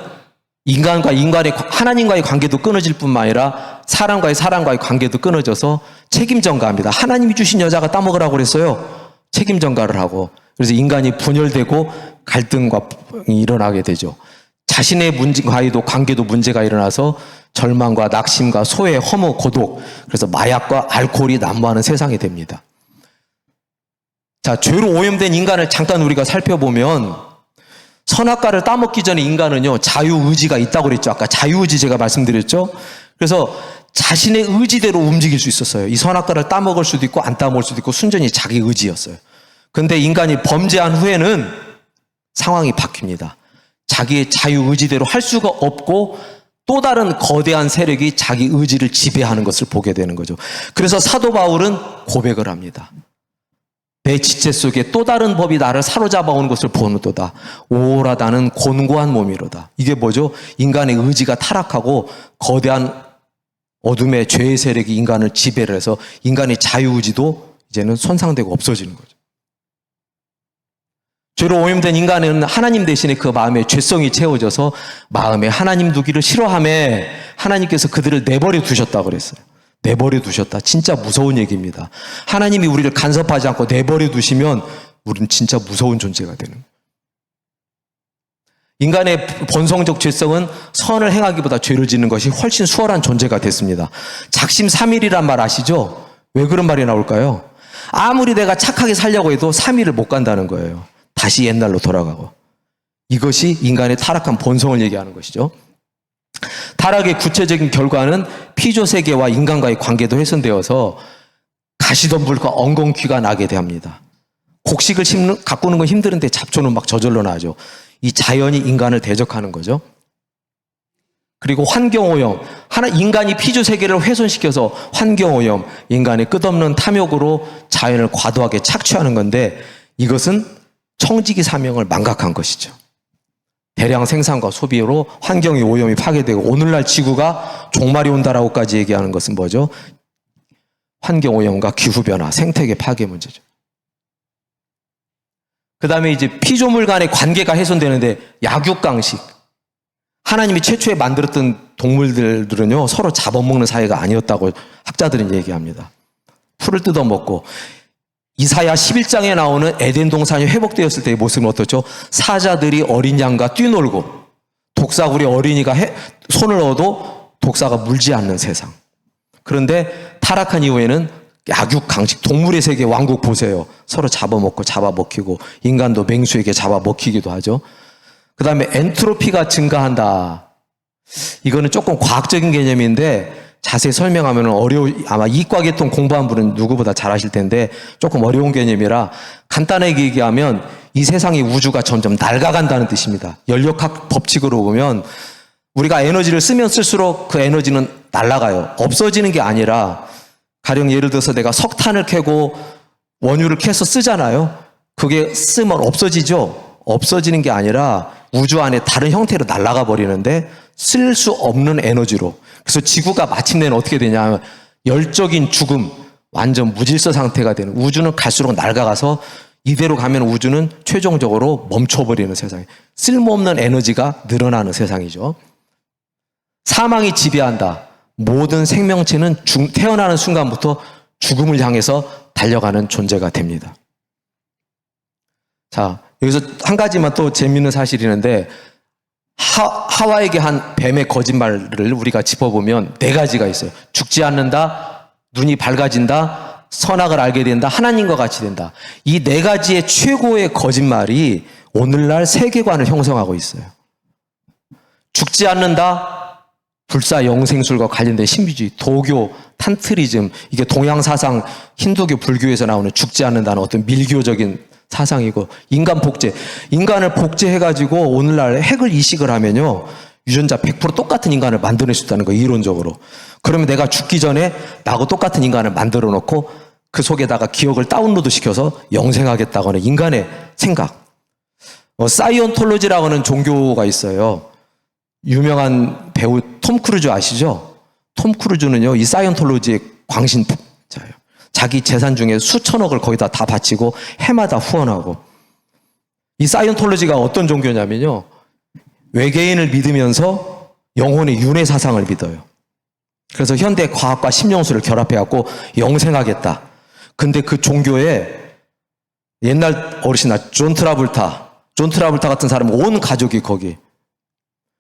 Speaker 1: 하나님과의 관계도 끊어질 뿐만 아니라 사람과의 관계도 끊어져서 책임 전가합니다. 하나님이 주신 여자가 따먹으라고 그랬어요. 책임 전가를 하고. 그래서 인간이 분열되고 갈등과 일어나게 되죠. 자신의 관계도 문제가 일어나서 절망과 낙심과 소외, 허무, 고독, 그래서 마약과 알코올이 난무하는 세상이 됩니다. 자, 죄로 오염된 인간을 잠깐 우리가 살펴보면 선악과를 따먹기 전에 인간은요, 자유의지가 있다고 그랬죠. 아까 자유의지 제가 말씀드렸죠. 그래서 자신의 의지대로 움직일 수 있었어요. 이 선악과를 따먹을 수도 있고 안 따먹을 수도 있고 순전히 자기 의지였어요. 근데 인간이 범죄한 후에는 상황이 바뀝니다. 자기의 자유의지대로 할 수가 없고 또 다른 거대한 세력이 자기 의지를 지배하는 것을 보게 되는 거죠. 그래서 사도 바울은 고백을 합니다. 내 지체 속에 또 다른 법이 나를 사로잡아오는 것을 보는도다. 오라 나는 곤고한 몸이로다. 이게 뭐죠? 인간의 의지가 타락하고 거대한 어둠의 죄의 세력이 인간을 지배를 해서 인간의 자유의지도 이제는 손상되고 없어지는 거죠. 죄로 오염된 인간은 하나님 대신에 그 마음에 죄성이 채워져서 마음에 하나님 두기를 싫어하며 하나님께서 그들을 내버려 두셨다고 그랬어요. 내버려 두셨다. 진짜 무서운 얘기입니다. 하나님이 우리를 간섭하지 않고 내버려 두시면 우리는 진짜 무서운 존재가 되는 거예요. 인간의 본성적 죄성은 선을 행하기보다 죄를 짓는 것이 훨씬 수월한 존재가 됐습니다. 작심삼일이란 말 아시죠? 왜 그런 말이 나올까요? 아무리 내가 착하게 살려고 해도 3일을 못 간다는 거예요. 다시 옛날로 돌아가고. 이것이 인간의 타락한 본성을 얘기하는 것이죠. 타락의 구체적인 결과는 피조세계와 인간과의 관계도 훼손되어서 가시덤불과 엉겅퀴가 나게 됩니다. 곡식을 가꾸는 건 힘드는데 잡초는 막 저절로 나죠. 이 자연이 인간을 대적하는 거죠. 그리고 환경오염, 인간이 피조세계를 훼손시켜서 환경오염, 인간의 끝없는 탐욕으로 자연을 과도하게 착취하는 건데 이것은 청지기 사명을 망각한 것이죠. 대량 생산과 소비로 환경의 오염이 파괴되고 오늘날 지구가 종말이 온다라고까지 얘기하는 것은 뭐죠? 환경오염과 기후변화, 생태계 파괴 문제죠. 그 다음에 이제 피조물 간의 관계가 훼손되는데 약육강식. 하나님이 최초에 만들었던 동물들은요, 서로 잡아먹는 사이가 아니었다고 학자들은 얘기합니다. 풀을 뜯어먹고. 이사야 11장에 나오는 에덴 동산이 회복되었을 때의 모습은 어떻죠? 사자들이 어린 양과 뛰놀고 독사구리 어린이가 손을 얻어도 독사가 물지 않는 세상. 그런데 타락한 이후에는 약육강식, 동물의 세계 왕국 보세요. 서로 잡아먹고 잡아먹히고 인간도 맹수에게 잡아먹히기도 하죠. 그 다음에 엔트로피가 증가한다. 이거는 조금 과학적인 개념인데 자세히 설명하면 아마 이과계통 공부한 분은 누구보다 잘 아실 텐데 조금 어려운 개념이라 간단하게 얘기하면 이 세상의 우주가 점점 낡아간다는 뜻입니다. 연력학 법칙으로 보면 우리가 에너지를 쓰면 쓸수록 그 에너지는 날아가요. 없어지는 게 아니라 가령 예를 들어서 내가 석탄을 캐고 원유를 캐서 쓰잖아요. 그게 쓰면 없어지죠. 없어지는 게 아니라 우주 안에 다른 형태로 날아가 버리는데 쓸 수 없는 에너지로. 그래서 지구가 마침내는 어떻게 되냐면 열적인 죽음, 완전 무질서 상태가 되는, 우주는 갈수록 낡아가서 이대로 가면 우주는 최종적으로 멈춰버리는 세상이, 쓸모없는 에너지가 늘어나는 세상이죠. 사망이 지배한다. 모든 생명체는 태어나는 순간부터 죽음을 향해서 달려가는 존재가 됩니다. 자, 여기서 한 가지만 또 재미있는 사실이 있는데 하와에게 한 뱀의 거짓말을 우리가 짚어보면 4가지가 있어요. 죽지 않는다, 눈이 밝아진다, 선악을 알게 된다, 하나님과 같이 된다. 이 4가지의 최고의 거짓말이 오늘날 세계관을 형성하고 있어요. 죽지 않는다, 불사 영생술과 관련된 신비주의, 도교, 탄트리즘, 이게 동양 사상, 힌두교, 불교에서 나오는 죽지 않는다는 어떤 밀교적인 사상이고, 인간 복제, 인간을 복제해가지고 오늘날 핵을 이식을 하면요, 유전자 100% 똑같은 인간을 만들어낼 수 있다는 거예요, 이론적으로. 그러면 내가 죽기 전에 나하고 똑같은 인간을 만들어 놓고 그 속에다가 기억을 다운로드 시켜서 영생하겠다고 하는 인간의 생각. 사이언톨로지라고 하는 종교가 있어요. 유명한 배우 톰 크루즈 아시죠? 톰 크루즈는요, 이 사이언톨로지의 광신자예요. 자기 재산 중에 수천억을 거기다 다 바치고 해마다 후원하고. 이 사이언톨로지가 어떤 종교냐면요, 외계인을 믿으면서 영혼의 윤회 사상을 믿어요. 그래서 현대 과학과 심령술을 결합해갖고 영생하겠다. 근데 그 종교에 옛날 어르신 존 트라볼타 같은 사람은 온 가족이 거기.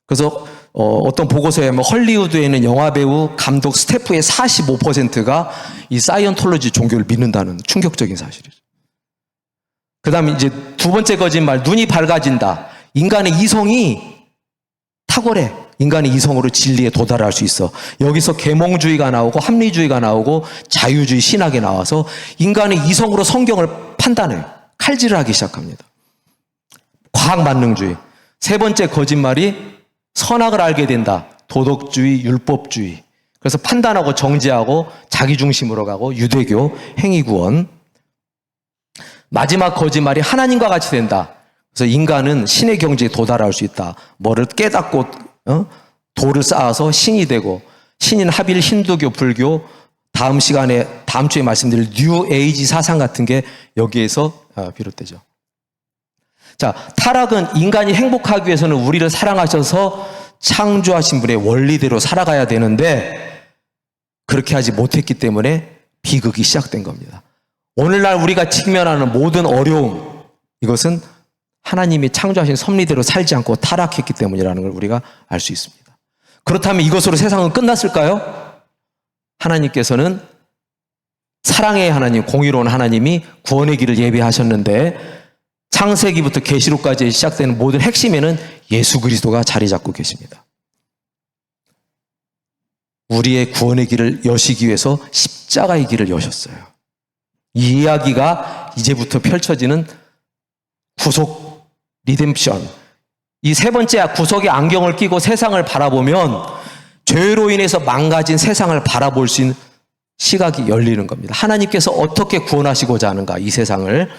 Speaker 1: 그래서 어떤 보고서에 뭐 헐리우드에 있는 영화배우, 감독, 스태프의 45%가 이 사이언톨로지 종교를 믿는다는 충격적인 사실이죠. 그 다음에 이제 2번째 거짓말, 눈이 밝아진다. 인간의 이성이 탁월해. 인간의 이성으로 진리에 도달할 수 있어. 여기서 계몽주의가 나오고 합리주의가 나오고 자유주의 신학이 나와서 인간의 이성으로 성경을 판단해요. 칼질을 하기 시작합니다. 과학만능주의. 3번째 거짓말이 선악을 알게 된다. 도덕주의, 율법주의. 그래서 판단하고 정죄하고 자기중심으로 가고 유대교, 행위구원. 마지막 거짓말이 하나님과 같이 된다. 그래서 인간은 신의 경지에 도달할 수 있다. 뭐를 깨닫고 돌을 쌓아서 신이 되고, 신인 하빌 힌두교, 불교, 다음 주에 말씀드릴 뉴 에이지 사상 같은 게 여기에서 비롯되죠. 자, 타락은 인간이 행복하기 위해서는 우리를 사랑하셔서 창조하신 분의 원리대로 살아가야 되는데 그렇게 하지 못했기 때문에 비극이 시작된 겁니다. 오늘날 우리가 직면하는 모든 어려움, 이것은 하나님이 창조하신 섭리대로 살지 않고 타락했기 때문이라는 걸 우리가 알 수 있습니다. 그렇다면 이것으로 세상은 끝났을까요? 하나님께서는 사랑의 하나님, 공의로운 하나님이 구원의 길을 예비하셨는데 창세기부터 계시록까지 시작되는 모든 핵심에는 예수 그리스도가 자리 잡고 계십니다. 우리의 구원의 길을 여시기 위해서 십자가의 길을 여셨어요. 이 이야기가 이제부터 펼쳐지는 구속, 리뎀션. 이 3번째 구속의 안경을 끼고 세상을 바라보면 죄로 인해서 망가진 세상을 바라볼 수 있는 시각이 열리는 겁니다. 하나님께서 어떻게 구원하시고자 하는가, 이 세상을.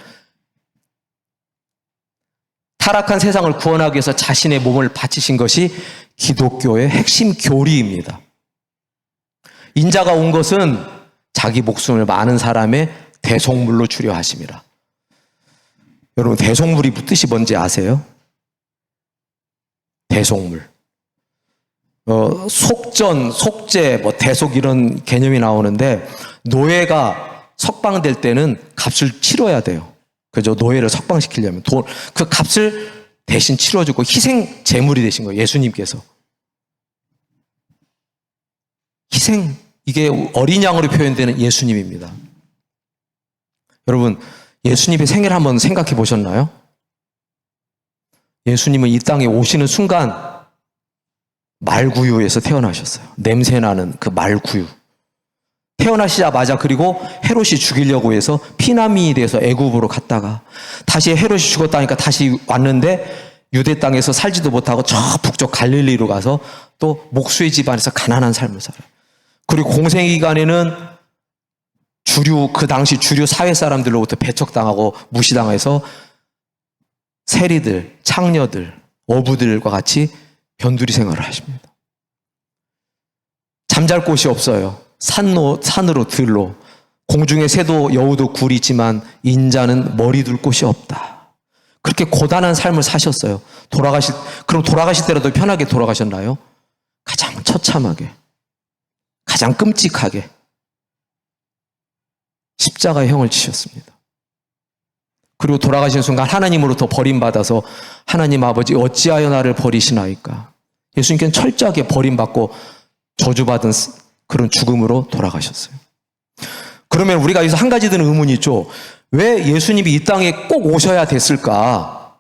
Speaker 1: 타락한 세상을 구원하기 위해서 자신의 몸을 바치신 것이 기독교의 핵심 교리입니다. 인자가 온 것은 자기 목숨을 많은 사람의 대속물로 주려 하심이라. 여러분, 대속물이 뜻이 뭔지 아세요? 대속물. 속전, 속죄, 대속 이런 개념이 나오는데 노예가 석방될 때는 값을 치러야 돼요. 그죠? 노예를 석방시키려면 그 값을 대신 치러주고 희생 제물이 되신 거예요. 예수님께서. 희생, 이게 어린 양으로 표현되는 예수님입니다. 여러분, 예수님의 생애를 한번 생각해 보셨나요? 예수님은 이 땅에 오시는 순간 말구유에서 태어나셨어요. 냄새나는 그 말구유. 태어나시자마자 그리고 헤롯이 죽이려고 해서 피난민이 돼서 애굽으로 갔다가 다시 헤롯이 죽었다니까 다시 왔는데 유대 땅에서 살지도 못하고 저 북쪽 갈릴리로 가서 또 목수의 집안에서 가난한 삶을 살아요. 그리고 공생 기간에는 그 당시 주류 사회 사람들로부터 배척당하고 무시당해서 세리들, 창녀들, 어부들과 같이 변두리 생활을 하십니다. 잠잘 곳이 없어요. 산으로 들로. 공중에 새도 여우도 굴이 있지만 인자는 머리 둘 곳이 없다. 그렇게 고단한 삶을 사셨어요. 그럼 돌아가실 때라도 편하게 돌아가셨나요? 가장 처참하게, 가장 끔찍하게 십자가의 형을 치셨습니다. 그리고 돌아가신 순간 하나님으로부터 버림받아서 하나님 아버지 어찌하여 나를 버리시나이까. 예수님께는 철저하게 버림받고 저주받은 그런 죽음으로 돌아가셨어요. 그러면 우리가 여기서 한 가지 드는 의문이 있죠. 왜 예수님이 이 땅에 꼭 오셔야 됐을까?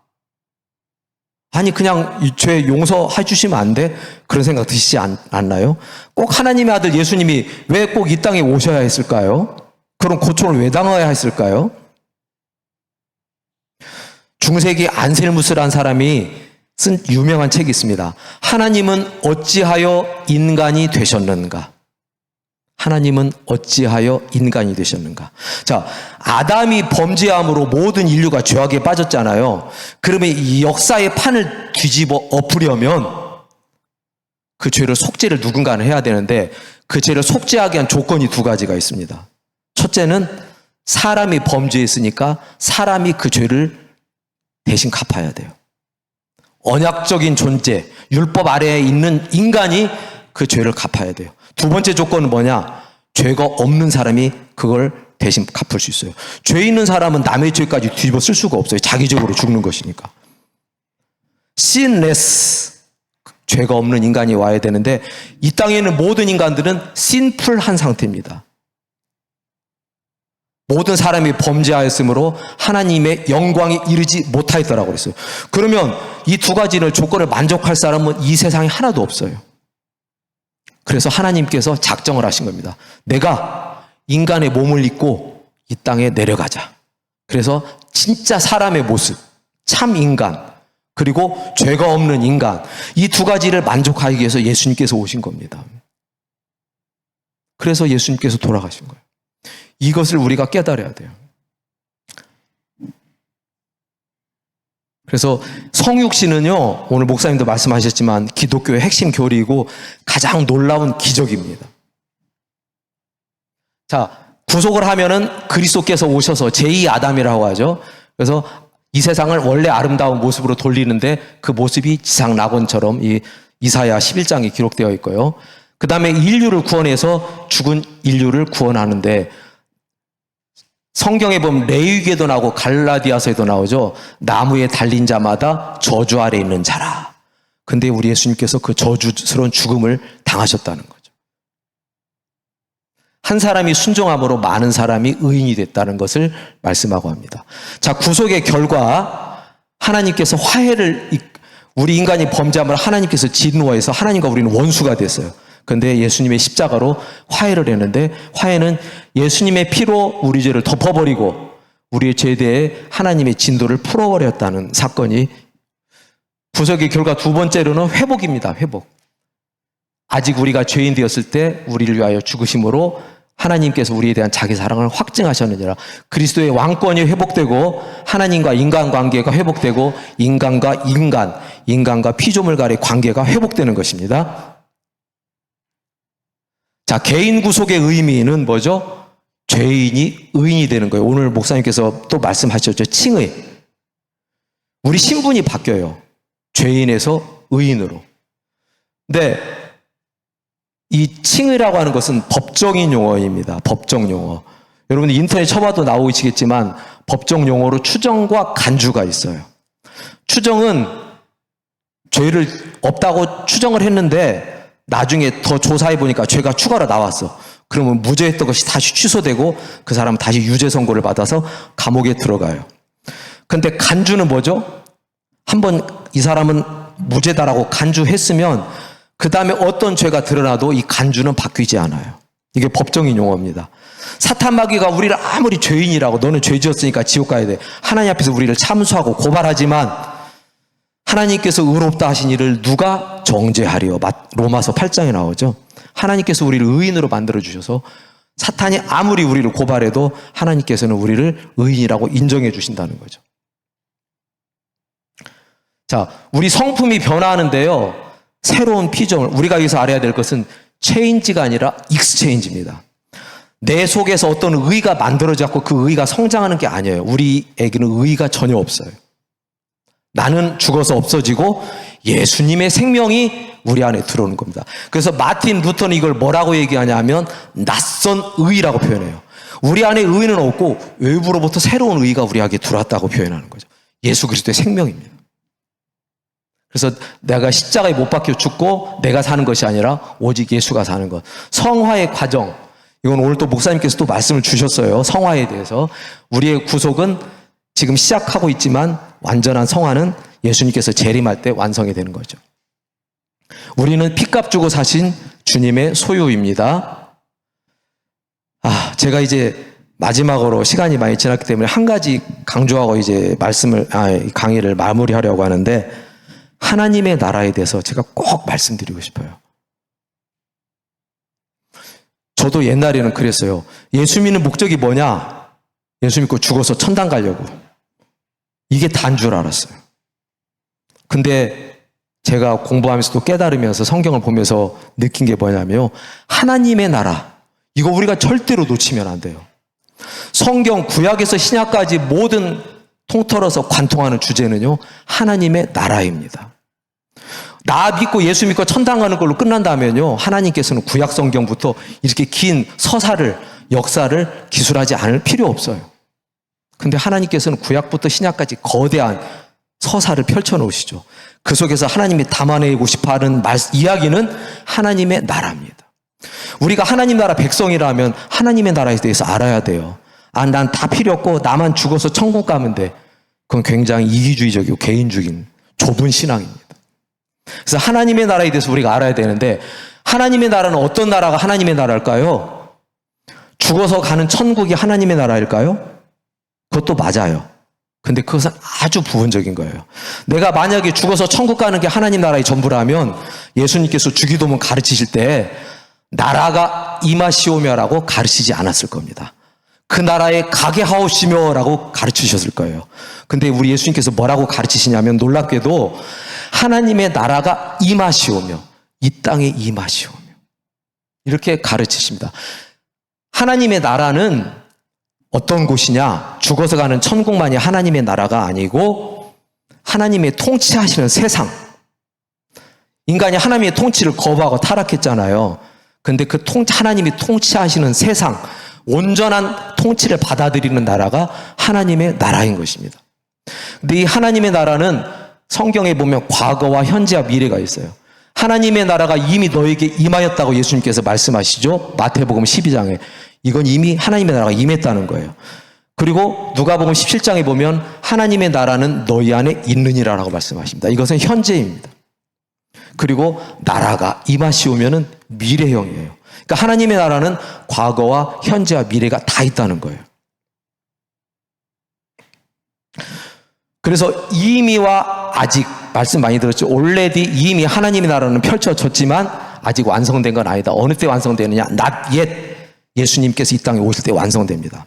Speaker 1: 아니 그냥 이 죄 용서해 주시면 안 돼? 그런 생각 드시지 않나요? 꼭 하나님의 아들 예수님이 왜 꼭 이 땅에 오셔야 했을까요? 그런 고통을 왜 당해야 했을까요? 중세기 안셀무스라는 사람이 쓴 유명한 책이 있습니다. 하나님은 어찌하여 인간이 되셨는가? 하나님은 어찌하여 인간이 되셨는가? 자, 아담이 범죄함으로 모든 인류가 죄악에 빠졌잖아요. 그러면 이 역사의 판을 뒤집어 엎으려면 그 죄를 속죄를 누군가는 해야 되는데 그 죄를 속죄하기 위한 조건이 두 가지가 있습니다. 첫째는 사람이 범죄했으니까 사람이 그 죄를 대신 갚아야 돼요. 언약적인 존재, 율법 아래에 있는 인간이 그 죄를 갚아야 돼요. 두 번째 조건은 뭐냐? 죄가 없는 사람이 그걸 대신 갚을 수 있어요. 죄 있는 사람은 남의 죄까지 뒤집어 쓸 수가 없어요. 자기적으로 죽는 것이니까. sinless, 죄가 없는 인간이 와야 되는데 이 땅에 있는 모든 인간들은 sinful한 상태입니다. 모든 사람이 범죄하였으므로 하나님의 영광에 이르지 못하였더라고 그랬어요. 그러면 이 두 가지를 조건을 만족할 사람은 이 세상에 하나도 없어요. 그래서 하나님께서 작정을 하신 겁니다. 내가 인간의 몸을 입고 이 땅에 내려가자. 그래서 진짜 사람의 모습, 참 인간, 그리고 죄가 없는 인간, 이 두 가지를 만족하기 위해서 예수님께서 오신 겁니다. 그래서 예수님께서 돌아가신 거예요. 이것을 우리가 깨달아야 돼요. 그래서 성육신은요, 오늘 목사님도 말씀하셨지만 기독교의 핵심 교리이고 가장 놀라운 기적입니다. 자, 구속을 하면은 그리스도께서 오셔서 제2 아담이라고 하죠. 그래서 이 세상을 원래 아름다운 모습으로 돌리는데 그 모습이 지상 낙원처럼 이 이사야 11장에 기록되어 있고요. 그 다음에 인류를 구원해서 죽은 인류를 구원하는데 성경에 보면 레위기에도 나오고 갈라디아서에도 나오죠. 나무에 달린 자마다 저주 아래 있는 자라. 근데 우리 예수님께서 그 저주스러운 죽음을 당하셨다는 거죠. 한 사람이 순종함으로 많은 사람이 의인이 됐다는 것을 말씀하고 합니다. 자, 구속의 결과 하나님께서 화해를, 우리 인간이 범죄함을 하나님께서 진노해서 하나님과 우리는 원수가 됐어요. 그런데 예수님의 십자가로 화해를 했는데, 화해는 예수님의 피로 우리 죄를 덮어버리고 우리의 죄에 대해 하나님의 진도를 풀어버렸다는 사건이, 구속의 결과 두 번째로는 회복입니다. 회복. 아직 우리가 죄인 되었을 때 우리를 위하여 죽으심으로 하나님께서 우리에 대한 자기 사랑을 확증하셨느니라. 그리스도의 왕권이 회복되고 하나님과 인간관계가 회복되고 인간과 피조물간의 관계가 회복되는 것입니다. 자, 개인 구속의 의미는 뭐죠? 죄인이 의인이 되는 거예요. 오늘 목사님께서 또 말씀하셨죠. 칭의. 우리 신분이 바뀌어요. 죄인에서 의인으로. 근데 이 칭의라고 하는 것은 법적인 용어입니다. 법적 용어. 여러분 인터넷 쳐봐도 나오시겠지만 법적 용어로 추정과 간주가 있어요. 추정은 죄를 없다고 추정을 했는데 나중에 더 조사해 보니까 죄가 추가로 나왔어. 그러면 무죄했던 것이 다시 취소되고 그 사람은 다시 유죄 선고를 받아서 감옥에 들어가요. 근데 간주는 뭐죠? 한번 이 사람은 무죄다라고 간주했으면 그 다음에 어떤 죄가 드러나도 이 간주는 바뀌지 않아요. 이게 법적인 용어입니다. 사탄 마귀가 우리를 아무리 죄인이라고 너는 죄 지었으니까 지옥 가야 돼. 하나님 앞에서 우리를 참수하고 고발하지만 하나님께서 의롭다 하신 이를 누가 정죄하리요? 로마서 8장에 나오죠. 하나님께서 우리를 의인으로 만들어주셔서 사탄이 아무리 우리를 고발해도 하나님께서는 우리를 의인이라고 인정해 주신다는 거죠. 자, 우리 성품이 변화하는데요. 새로운 피조물, 우리가 여기서 알아야 될 것은 체인지가 아니라 익스체인지입니다. 내 속에서 어떤 의가 만들어졌고 그 의가 성장하는 게 아니에요. 우리에게는 의가 전혀 없어요. 나는 죽어서 없어지고 예수님의 생명이 우리 안에 들어오는 겁니다. 그래서 마틴 루터는 이걸 뭐라고 얘기하냐면 낯선 의라고 표현해요. 우리 안에 의는 없고 외부로부터 새로운 의가 우리에게 들어왔다고 표현하는 거죠. 예수 그리스도의 생명입니다. 그래서 내가 십자가에 못 박혀 죽고 내가 사는 것이 아니라 오직 예수가 사는 것. 성화의 과정. 이건 오늘 또 목사님께서 또 말씀을 주셨어요. 성화에 대해서. 우리의 구속은 지금 시작하고 있지만 완전한 성화는 예수님께서 재림할 때 완성이 되는 거죠. 우리는 피값 주고 사신 주님의 소유입니다. 제가 이제 마지막으로 시간이 많이 지났기 때문에 한 가지 강조하고 이제 강의를 마무리하려고 하는데, 하나님의 나라에 대해서 제가 꼭 말씀드리고 싶어요. 저도 옛날에는 그랬어요. 예수 믿는 목적이 뭐냐? 예수 믿고 죽어서 천당 가려고. 이게 다인 줄 알았어요. 근데 제가 공부하면서도 깨달으면서 성경을 보면서 느낀 게 뭐냐면요. 하나님의 나라. 이거 우리가 절대로 놓치면 안 돼요. 성경 구약에서 신약까지 모든 통틀어서 관통하는 주제는요. 하나님의 나라입니다. 나 믿고 예수 믿고 천당 가는 걸로 끝난다면요. 하나님께서는 구약 성경부터 이렇게 긴 서사를, 역사를 기술하지 않을 필요 없어요. 근데 하나님께서는 구약부터 신약까지 거대한 서사를 펼쳐놓으시죠. 그 속에서 하나님이 담아내고 싶어하는 이야기는 하나님의 나라입니다. 우리가 하나님 나라 백성이라면 하나님의 나라에 대해서 알아야 돼요. 난 다 필요 없고 나만 죽어서 천국 가면 돼. 그건 굉장히 이기주의적이고 개인적인 좁은 신앙입니다. 그래서 하나님의 나라에 대해서 우리가 알아야 되는데, 하나님의 나라는 어떤 나라가 하나님의 나라일까요? 죽어서 가는 천국이 하나님의 나라일까요? 그것도 맞아요. 근데 그것은 아주 부분적인 거예요. 내가 만약에 죽어서 천국 가는 게 하나님 나라의 전부라면 예수님께서 주기도문 가르치실 때 나라가 임하시오며라고 가르치지 않았을 겁니다. 그 나라에 가게 하옵시며라고 가르치셨을 거예요. 근데 우리 예수님께서 뭐라고 가르치시냐면 놀랍게도 하나님의 나라가 임하시오며, 이 땅에 임하시오며 이렇게 가르치십니다. 하나님의 나라는 어떤 곳이냐? 죽어서 가는 천국만이 하나님의 나라가 아니고 하나님의 통치하시는 세상. 인간이 하나님의 통치를 거부하고 타락했잖아요. 근데 그 하나님이 통치하시는 세상, 온전한 통치를 받아들이는 나라가 하나님의 나라인 것입니다. 근데 이 하나님의 나라는 성경에 보면 과거와 현재와 미래가 있어요. 하나님의 나라가 이미 너에게 임하였다고 예수님께서 말씀하시죠. 마태복음 12장에. 이건 이미 하나님의 나라가 임했다는 거예요. 그리고 누가복음 17장에 보면 하나님의 나라는 너희 안에 있느니라라고 말씀하십니다. 이것은 현재입니다. 그리고 나라가 임하시오면은 미래형이에요. 그러니까 하나님의 나라는 과거와 현재와 미래가 다 있다는 거예요. 그래서 이미와 아직, 말씀 많이 들었죠. already, 이미 하나님의 나라는 펼쳐졌지만 아직 완성된 건 아니다. 어느 때 완성되느냐? not yet. 예수님께서 이 땅에 오실 때 완성됩니다.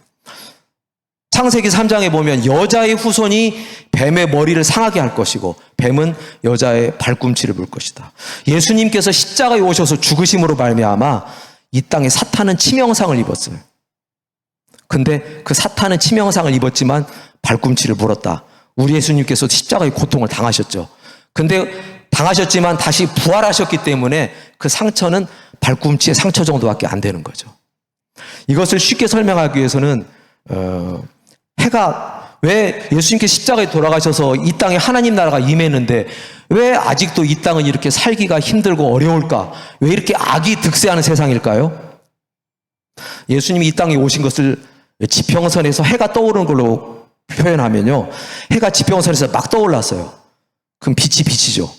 Speaker 1: 창세기 3장에 보면 여자의 후손이 뱀의 머리를 상하게 할 것이고 뱀은 여자의 발꿈치를 물 것이다. 예수님께서 십자가에 오셔서 죽으심으로 말미암아 이 땅에 사탄은 치명상을 입었어요. 근데 그 사탄은 치명상을 입었지만 발꿈치를 물었다. 우리 예수님께서 십자가의 고통을 당하셨죠. 근데 당하셨지만 다시 부활하셨기 때문에 그 상처는 발꿈치의 상처 정도밖에 안 되는 거죠. 이것을 쉽게 설명하기 위해서는 해가, 왜 예수님께서 십자가에 돌아가셔서 이 땅에 하나님 나라가 임했는데 왜 아직도 이 땅은 이렇게 살기가 힘들고 어려울까? 왜 이렇게 악이 득세하는 세상일까요? 예수님이 이 땅에 오신 것을 지평선에서 해가 떠오르는 걸로 표현하면요, 해가 지평선에서 막 떠올랐어요. 그럼 빛이 빛이죠.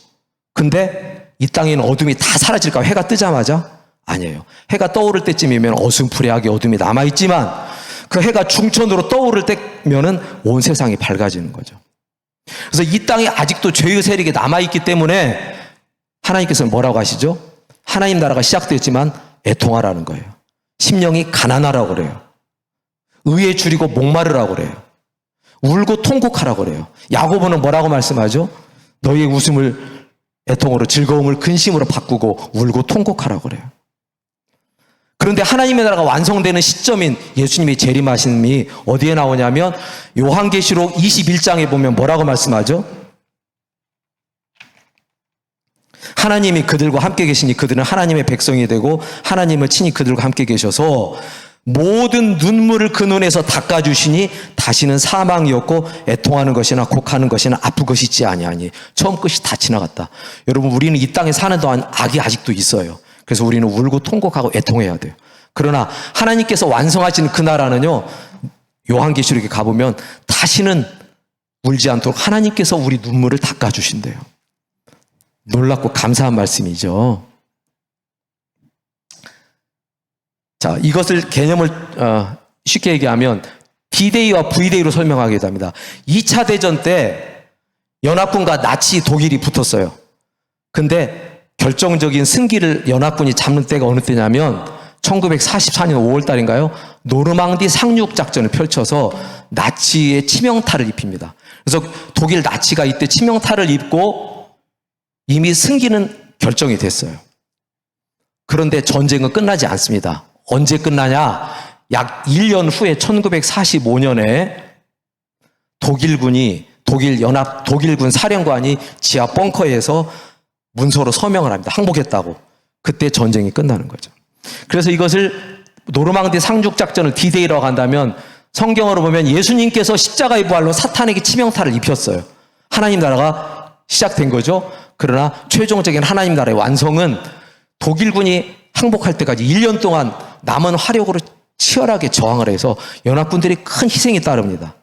Speaker 1: 근데 이 땅에는 어둠이 다 사라질까? 해가 뜨자마자? 아니에요. 해가 떠오를 때쯤이면 어슴푸레하게 어둠이 남아있지만 그 해가 중천으로 떠오를 때면은 온 세상이 밝아지는 거죠. 그래서 이 땅에 아직도 죄의 세력이 남아있기 때문에 하나님께서는 뭐라고 하시죠? 하나님 나라가 시작됐지만 애통하라는 거예요. 심령이 가난하라고 그래요. 의에 줄이고 목마르라고 그래요. 울고 통곡하라고 그래요. 야고보는 뭐라고 말씀하죠? 너희의 웃음을 애통으로, 즐거움을 근심으로 바꾸고 울고 통곡하라고 그래요. 그런데 하나님의 나라가 완성되는 시점인 예수님의 재림하심이 어디에 나오냐면 요한계시록 21장에 보면 뭐라고 말씀하죠? 하나님이 그들과 함께 계시니 그들은 하나님의 백성이 되고 하나님은 친히 그들과 함께 계셔서 모든 눈물을 그 눈에서 닦아주시니 다시는 사망이 없고 애통하는 것이나 곡하는 것이나 아픈 것이 있지 아니하니. 처음 끝이 다 지나갔다. 여러분, 우리는 이 땅에 사는 동안 악이 아직도 있어요. 그래서 우리는 울고 통곡하고 애통해야 돼요. 그러나 하나님께서 완성하시는 그 나라는요, 요한계시록에 가보면 다시는 울지 않도록 하나님께서 우리 눈물을 닦아주신대요. 놀랍고 감사한 말씀이죠. 자, 이것을 개념을 쉽게 얘기하면 D-Day와 V-Day로 설명하게 됩니다. 2차 대전 때 연합군과 나치 독일이 붙었어요. 근데 결정적인 승기를 연합군이 잡는 때가 어느 때냐면 1944년 5월 달인가요? 노르망디 상륙 작전을 펼쳐서 나치의 치명타를 입힙니다. 그래서 독일 나치가 이때 치명타를 입고 이미 승기는 결정이 됐어요. 그런데 전쟁은 끝나지 않습니다. 언제 끝나냐? 약 1년 후에 1945년에 독일군 사령관이 지하 벙커에서 문서로 서명을 합니다. 항복했다고. 그때 전쟁이 끝나는 거죠. 그래서 이것을 노르망디 상륙작전을 D-Day라고 한다면 성경으로 보면 예수님께서 십자가의 부활로 사탄에게 치명타를 입혔어요. 하나님 나라가 시작된 거죠. 그러나 최종적인 하나님 나라의 완성은 독일군이 항복할 때까지 1년 동안 남은 화력으로 치열하게 저항을 해서 연합군들이 큰 희생이 따릅니다.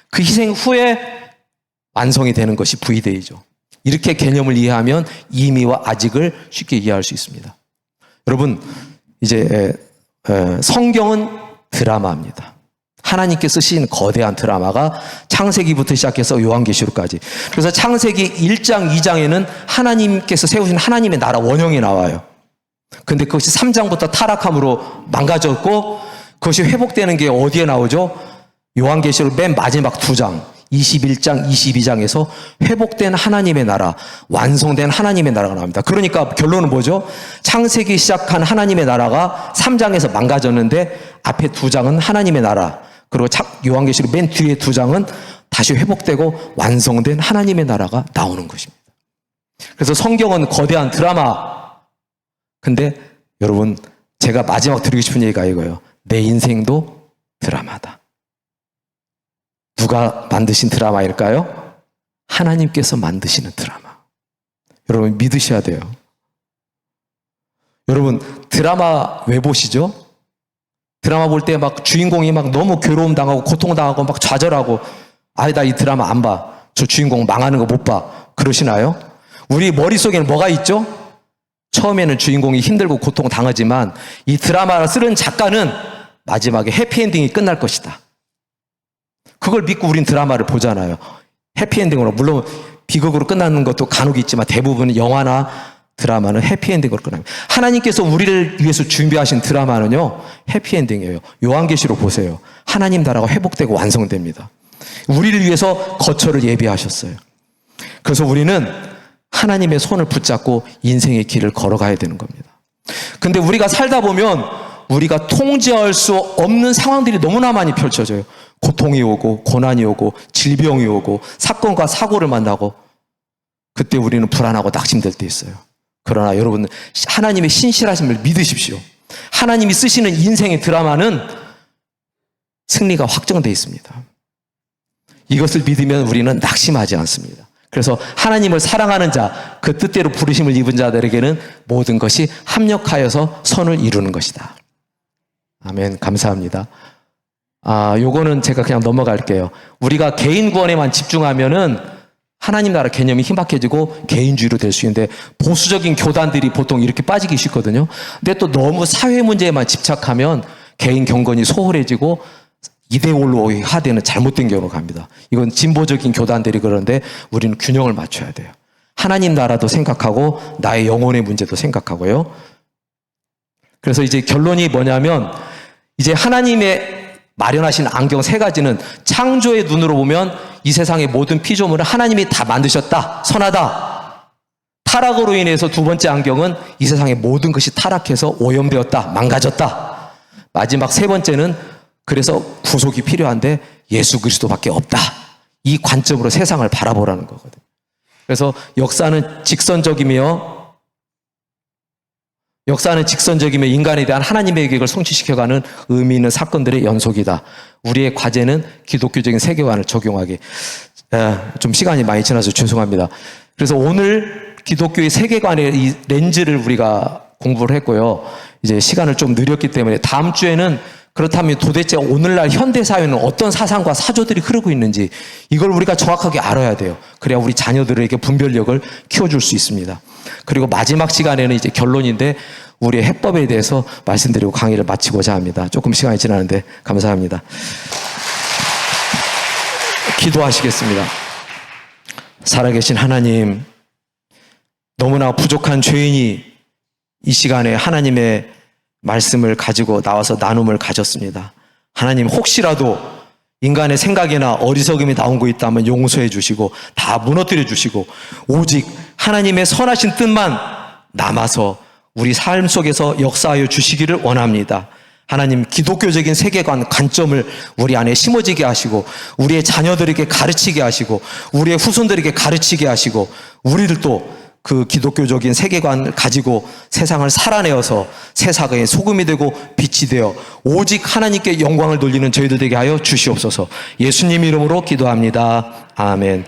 Speaker 1: 그 희생 후에 완성이 되는 것이 V-Day죠. 이렇게 개념을 이해하면 이미와 아직을 쉽게 이해할 수 있습니다. 여러분, 이제 성경은 드라마입니다. 하나님께 쓰신 거대한 드라마가 창세기부터 시작해서 요한계시록까지. 그래서 창세기 1장, 2장에는 하나님께서 세우신 하나님의 나라 원형이 나와요. 근데 그것이 3장부터 타락함으로 망가졌고 그것이 회복되는 게 어디에 나오죠? 요한계시록 맨 마지막 2장, 21장, 22장에서 회복된 하나님의 나라, 완성된 하나님의 나라가 나옵니다. 그러니까 결론은 뭐죠? 창세기 시작한 하나님의 나라가 3장에서 망가졌는데 앞에 2장은 하나님의 나라, 그리고 요한계시록 맨 뒤에 2장은 다시 회복되고 완성된 하나님의 나라가 나오는 것입니다. 그래서 성경은 거대한 드라마. 근데 여러분, 제가 마지막 드리고 싶은 얘기가 이거예요. 내 인생도 드라마다. 누가 만드신 드라마일까요? 하나님께서 만드시는 드라마. 여러분 믿으셔야 돼요. 여러분 드라마 왜 보시죠? 드라마 볼 때 막 주인공이 막 너무 괴로움 당하고 고통 당하고 막 좌절하고 아이 나 이 드라마 안 봐. 저 주인공 망하는 거 못 봐. 그러시나요? 우리 머릿속에는 뭐가 있죠? 처음에는 주인공이 힘들고 고통 당하지만 이 드라마를 쓰는 작가는 마지막에 해피엔딩이 끝날 것이다. 그걸 믿고 우린 드라마를 보잖아요. 해피엔딩으로. 물론 비극으로 끝나는 것도 간혹 있지만 대부분 영화나 드라마는 해피엔딩으로 끝납니다. 하나님께서 우리를 위해서 준비하신 드라마는요, 해피엔딩이에요. 요한계시록 보세요. 하나님 나라가 회복되고 완성됩니다. 우리를 위해서 거처를 예비하셨어요. 그래서 우리는 하나님의 손을 붙잡고 인생의 길을 걸어가야 되는 겁니다. 근데 우리가 살다 보면 우리가 통제할 수 없는 상황들이 너무나 많이 펼쳐져요. 고통이 오고 고난이 오고 질병이 오고 사건과 사고를 만나고 그때 우리는 불안하고 낙심될 때 있어요. 그러나 여러분 하나님의 신실하심을 믿으십시오. 하나님이 쓰시는 인생의 드라마는 승리가 확정되어 있습니다. 이것을 믿으면 우리는 낙심하지 않습니다. 그래서 하나님을 사랑하는 자, 그 뜻대로 부르심을 입은 자들에게는 모든 것이 합력하여서 선을 이루는 것이다. 아멘. 감사합니다. 요거는 제가 그냥 넘어갈게요. 우리가 개인 구원에만 집중하면은 하나님 나라 개념이 희박해지고 개인주의로 될 수 있는데 보수적인 교단들이 보통 이렇게 빠지기 쉽거든요. 근데 또 너무 사회 문제에만 집착하면 개인 경건이 소홀해지고 이데올로기화되는 잘못된 경우로 갑니다. 이건 진보적인 교단들이 그러는데 우리는 균형을 맞춰야 돼요. 하나님 나라도 생각하고 나의 영혼의 문제도 생각하고요. 그래서 이제 결론이 뭐냐면 이제 하나님의 마련하신 안경 세 가지는 창조의 눈으로 보면 이 세상의 모든 피조물을 하나님이 다 만드셨다. 선하다. 타락으로 인해서 두 번째 안경은 이 세상의 모든 것이 타락해서 오염되었다. 망가졌다. 마지막 세 번째는 그래서 구속이 필요한데 예수 그리스도밖에 없다. 이 관점으로 세상을 바라보라는 거거든요. 그래서 역사는 직선적이며 역사는 직선적이며 인간에 대한 하나님의 계획을 성취시켜가는 의미 있는 사건들의 연속이다. 우리의 과제는 기독교적인 세계관을 적용하기. 좀 시간이 많이 지나서 죄송합니다. 그래서 오늘 기독교의 세계관의 이 렌즈를 우리가 공부를 했고요. 이제 시간을 좀 느렸기 때문에 다음 주에는 그렇다면 도대체 오늘날 현대사회는 어떤 사상과 사조들이 흐르고 있는지 이걸 우리가 정확하게 알아야 돼요. 그래야 우리 자녀들에게 분별력을 키워줄 수 있습니다. 그리고 마지막 시간에는 이제 결론인데 우리의 해법에 대해서 말씀드리고 강의를 마치고자 합니다. 조금 시간이 지나는데 감사합니다. 기도하시겠습니다. 살아계신 하나님, 너무나 부족한 죄인이 이 시간에 하나님의 말씀을 가지고 나와서 나눔을 가졌습니다. 하나님, 혹시라도 인간의 생각이나 어리석음이 나온 거 있다면 용서해 주시고 다 무너뜨려 주시고 오직 하나님의 선하신 뜻만 남아서 우리 삶 속에서 역사하여 주시기를 원합니다. 하나님, 기독교적인 세계관, 관점을 우리 안에 심어지게 하시고 우리의 자녀들에게 가르치게 하시고 우리의 후손들에게 가르치게 하시고 우리들도 그 기독교적인 세계관을 가지고 세상을 살아내어서 세상의 소금이 되고 빛이 되어 오직 하나님께 영광을 돌리는 저희들 되게 하여 주시옵소서. 예수님 이름으로 기도합니다. 아멘.